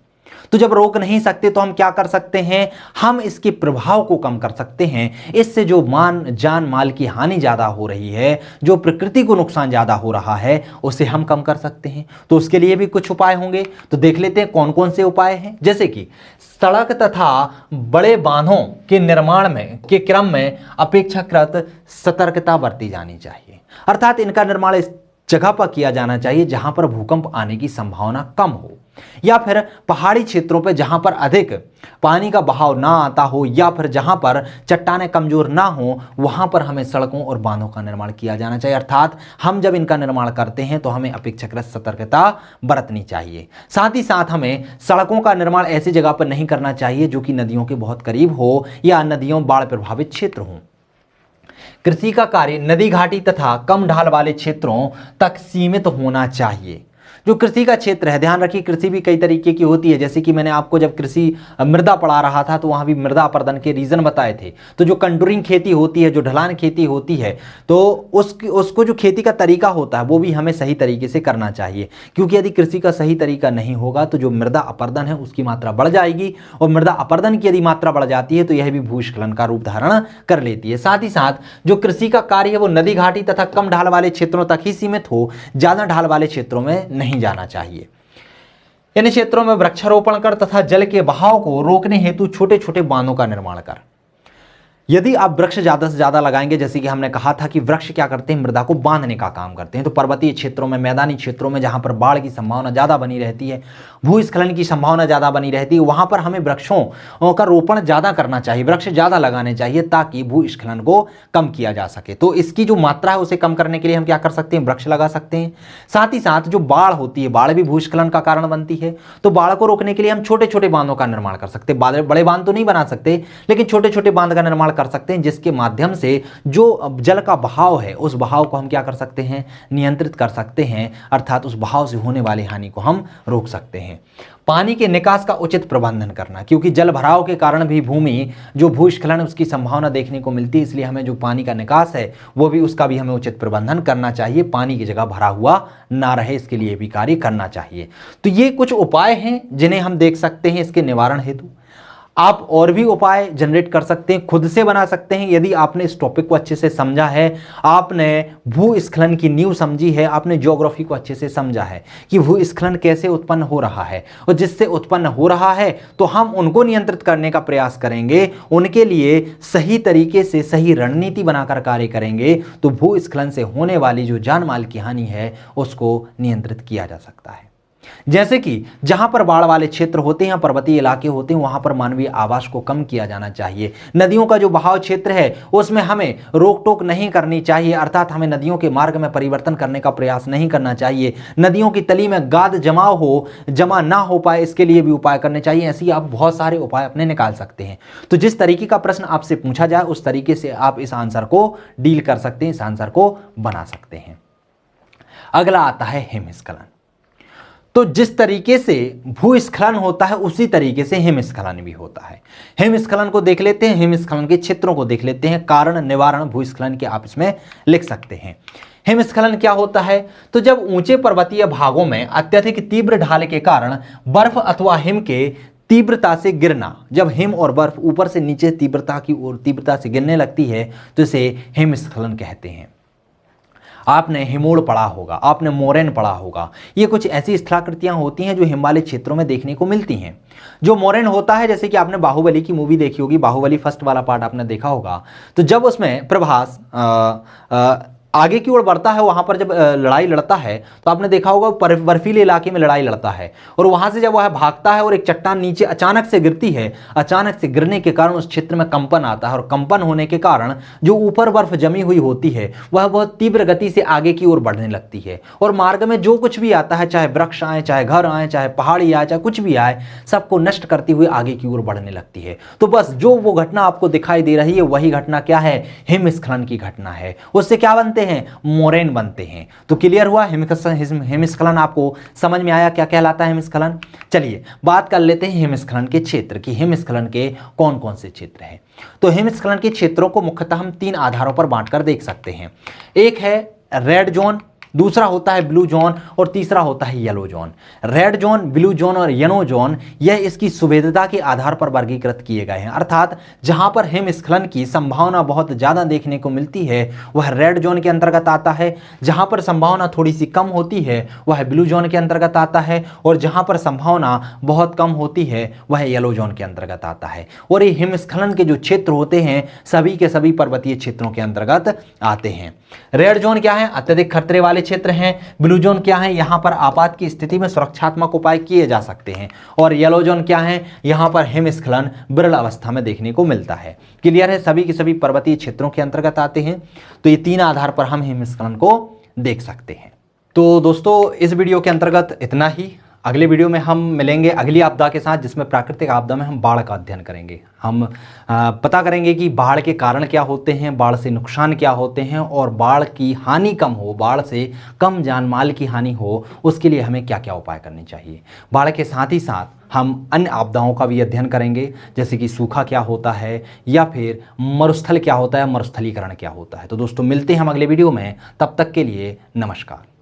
तो जब रोक नहीं सकते तो हम क्या कर सकते हैं? हम इसके प्रभाव को कम कर सकते हैं। इससे जो जान माल की हानि ज्यादा हो रही है, जो प्रकृति को नुकसान ज्यादा हो रहा है, उसे हम कम कर सकते हैं। तो उसके लिए भी कुछ उपाय होंगे, तो देख लेते हैं कौन कौन से उपाय हैं। जैसे कि सड़क तथा बड़े बांधों के निर्माण के क्रम में अपेक्षाकृत सतर्कता बरती जानी चाहिए, अर्थात इनका निर्माण इस जगह पर किया जाना चाहिए जहां पर भूकंप आने की संभावना कम हो, या फिर पहाड़ी क्षेत्रों पर जहां पर अधिक पानी का बहाव ना आता हो, या फिर जहां पर चट्टानें कमजोर ना हो, वहां पर हमें सड़कों और बांधों का निर्माण किया जाना चाहिए। अर्थात हम जब इनका निर्माण करते हैं तो हमें अपेक्षाकृत सतर्कता बरतनी चाहिए। साथ ही साथ हमें सड़कों का निर्माण ऐसी जगह पर नहीं करना चाहिए जो कि नदियों के बहुत करीब हो या नदियों बाढ़ प्रभावित क्षेत्र हो। कृषि का कार्य नदी घाटी तथा कम ढाल वाले क्षेत्रों तक सीमित होना चाहिए। जो कृषि का क्षेत्र है, ध्यान रखिए कृषि भी कई तरीके की होती है, जैसे कि मैंने आपको जब कृषि मृदा पढ़ा रहा था तो वहां भी मृदा अपर्दन के रीजन बताए थे। तो जो कंटूरिंग खेती होती है, जो ढलान खेती होती है, तो उसको जो खेती का तरीका होता है वो भी हमें सही तरीके से करना चाहिए, क्योंकि यदि कृषि का सही तरीका नहीं होगा तो जो मृदा अपर्दन है उसकी मात्रा बढ़ जाएगी, और मृदा अपर्दन की यदि मात्रा बढ़ जाती है तो यह भी भूस्खलन का रूप धारण कर लेती है। साथ ही साथ जो कृषि का कार्य है वो नदी घाटी तथा कम ढाल वाले क्षेत्रों तक ही सीमित हो, ज्यादा ढाल वाले क्षेत्रों में नहीं जाना चाहिए। इन क्षेत्रों में वृक्षारोपण कर तथा जल के बहाव को रोकने हेतु छोटे छोटे बांधों का निर्माण कर। यदि आप वृक्ष ज्यादा से ज्यादा लगाएंगे, जैसे कि हमने कहा था कि वृक्ष क्या करते हैं, मृदा को बांधने का काम करते हैं, तो पर्वतीय क्षेत्रों में, मैदानी क्षेत्रों में जहां पर बाढ़ की संभावना ज्यादा बनी रहती है, भूस्खलन की संभावना ज्यादा बनी रहती है, वहां पर हमें वृक्षों का रोपण ज्यादा करना चाहिए, वृक्ष ज्यादा लगाने चाहिए ताकि भूस्खलन को कम किया जा सके। तो इसकी जो मात्रा है उसे कम करने के लिए हम क्या कर सकते हैं, वृक्ष लगा सकते हैं। साथ ही साथ जो बाढ़ होती है, बाढ़ भी भूस्खलन का कारण बनती है, तो बाढ़ को रोकने के लिए हम छोटे छोटे बांधों का निर्माण कर सकते हैं। बड़े बांध तो नहीं बना सकते, लेकिन छोटे छोटे बांध का निर्माण कर सकते हैं, जिसके माध्यम से जो जल का बहाव है उस बहाव को हम क्या कर सकते हैं, नियंत्रित कर सकते हैं, अर्थात उस बहाव से होने वाली हानि को हम रोक सकते हैं। पानी के निकास का उचित प्रबंधन करना, क्योंकि जल भराव के कारण भी भूमि जो भूस्खलन उसकी संभावना देखने को मिलती है, इसलिए हमें जो पानी का निकास है वो भी उसका भी हमें उचित प्रबंधन करना चाहिए, पानी की जगह भरा हुआ ना रहे, इसके लिए भी कार्य करना चाहिए। तो ये कुछ उपाय हैं जिन्हें हम देख सकते हैं इसके निवारण हेतु। आप और भी उपाय जनरेट कर सकते हैं, खुद से बना सकते हैं, यदि आपने इस टॉपिक को अच्छे से समझा है, आपने भूस्खलन की नींव समझी है, आपने ज्योग्राफी को अच्छे से समझा है कि भूस्खलन कैसे उत्पन्न हो रहा है, और जिससे उत्पन्न हो रहा है तो हम उनको नियंत्रित करने का प्रयास करेंगे, उनके लिए सही तरीके से सही रणनीति बनाकर कार्य करेंगे, तो भूस्खलन से होने वाली जो जान माल की हानि है उसको नियंत्रित किया जा सकता है। जैसे कि जहां पर बाढ़ वाले क्षेत्र होते हैं, पर्वतीय इलाके होते हैं, वहां पर मानवीय आवास को कम किया जाना चाहिए। नदियों का जो बहाव क्षेत्र है उसमें हमें रोक टोक नहीं करनी चाहिए, अर्थात हमें नदियों के मार्ग में परिवर्तन करने का प्रयास नहीं करना चाहिए। नदियों की तली में गाद जमा ना हो पाए, इसके लिए भी उपाय करने चाहिए। ऐसे ही आप बहुत सारे उपाय अपने निकाल सकते हैं। तो जिस तरीके का प्रश्न आपसे पूछा जाए उस तरीके से आप इस आंसर को डील कर सकते हैं, इस आंसर को बना सकते हैं। अगला आता है हिमस्खलन। तो जिस तरीके से भूस्खलन होता है उसी तरीके से हिमस्खलन भी होता है। हिमस्खलन को देख लेते हैं, हिमस्खलन के क्षेत्रों को देख लेते हैं, कारण निवारण भूस्खलन के आप इसमें लिख सकते हैं। हिमस्खलन क्या होता है, तो जब ऊंचे पर्वतीय भागों में अत्यधिक तीव्र ढाल के कारण बर्फ अथवा हिम के तीव्रता से गिरना, जब हिम और बर्फ ऊपर से नीचे तीव्रता से गिरने लगती है तो इसे हिमस्खलन कहते हैं। आपने हिमोड़ पढ़ा होगा, आपने मोरेन पढ़ा होगा, ये कुछ ऐसी स्थलाकृतियां होती हैं जो हिमालय क्षेत्रों में देखने को मिलती हैं। जो मोरेन होता है, जैसे कि आपने बाहुबली की मूवी देखी होगी, बाहुबली फर्स्ट वाला पार्ट आपने देखा होगा, तो जब उसमें प्रभास आगे की ओर बढ़ता है, वहां पर जब लड़ाई लड़ता है तो आपने देखा होगा बर्फीले इलाके में लड़ाई लड़ता है, और वहां से जब वह भागता है और एक चट्टान नीचे अचानक से गिरती है, अचानक से गिरने के कारण उस क्षेत्र में कंपन आता है, और कंपन होने के कारण जो ऊपर बर्फ जमी हुई होती है वह बहुत तीव्र गति से आगे की ओर बढ़ने लगती है, और मार्ग में जो कुछ भी आता है, चाहे वृक्ष आए, चाहे घर आए, चाहे पहाड़ी आए, चाहे कुछ भी आए, सबको नष्ट करती हुई आगे की ओर बढ़ने लगती है। तो बस जो वो घटना आपको दिखाई दे रही है वही घटना क्या है, हिमस्खलन की घटना है। उससे क्या बनते हैं, मोरेन बनते हैं। तो क्लियर हुआ, हिमस्खलन आपको समझ में आया क्या कहलाता है हिमस्खलन। चलिए बात कर लेते हैं हिमस्खलन के क्षेत्र की, हिमस्खलन के कौन कौन से क्षेत्र हैं। तो हिमस्खलन के क्षेत्रों को मुख्यतः हम 3 आधारों पर बांटकर देख सकते हैं। एक है रेड जोन, दूसरा होता है ब्लू जोन, और तीसरा होता है yellow zone. Red zone, blue zone और येलो जोन यह इसकी सुवेदता के आधार पर वर्गीकृत किए गए हैं, अर्थात जहां पर हिमस्खलन की संभावना बहुत ज्यादा देखने को मिलती है वह रेड जोन के अंतर्गत आता है, जहां पर संभावना थोड़ी सी कम होती है वह ब्लू जोन के अंतर्गत आता है, और जहां पर संभावना बहुत कम होती है वह येलो जोन के अंतर्गत आता है। और ये हिमस्खलन के जो क्षेत्र होते हैं सभी के सभी पर्वतीय क्षेत्रों के अंतर्गत आते हैं। रेड जोन क्या है? अत्यधिक खतरे वाले क्षेत्र हैं। ब्लू जोन क्या है? यहां पर आपात की स्थिति में सुरक्षात्मक उपाय किए जा सकते हैं। और येलो जोन क्या है? यहां पर हिमस्खलन विरल अवस्था में देखने को मिलता है। क्लियर है? सभी के सभी पर्वतीय क्षेत्रों के अंतर्गत आते हैं। तो ये 3 आधार पर हम हिमस्खलन को देख सकते हैं। तो दोस्तों इस वीडियो के अंतर्गत इतना ही। अगले वीडियो में हम मिलेंगे अगली आपदा के साथ, जिसमें प्राकृतिक आपदा में हम बाढ़ का अध्ययन करेंगे। हम पता करेंगे कि बाढ़ के कारण क्या होते हैं, बाढ़ से नुकसान क्या होते हैं, और बाढ़ की हानि कम हो, बाढ़ से कम जान माल की हानि हो, उसके लिए हमें क्या क्या उपाय करने चाहिए। बाढ़ के साथ ही साथ हम अन्य आपदाओं का भी अध्ययन करेंगे, जैसे कि सूखा क्या होता है, या फिर मरुस्थल क्या होता है, मरुस्थलीकरण क्या होता है। तो दोस्तों मिलते हैं हम अगले वीडियो में, तब तक के लिए नमस्कार।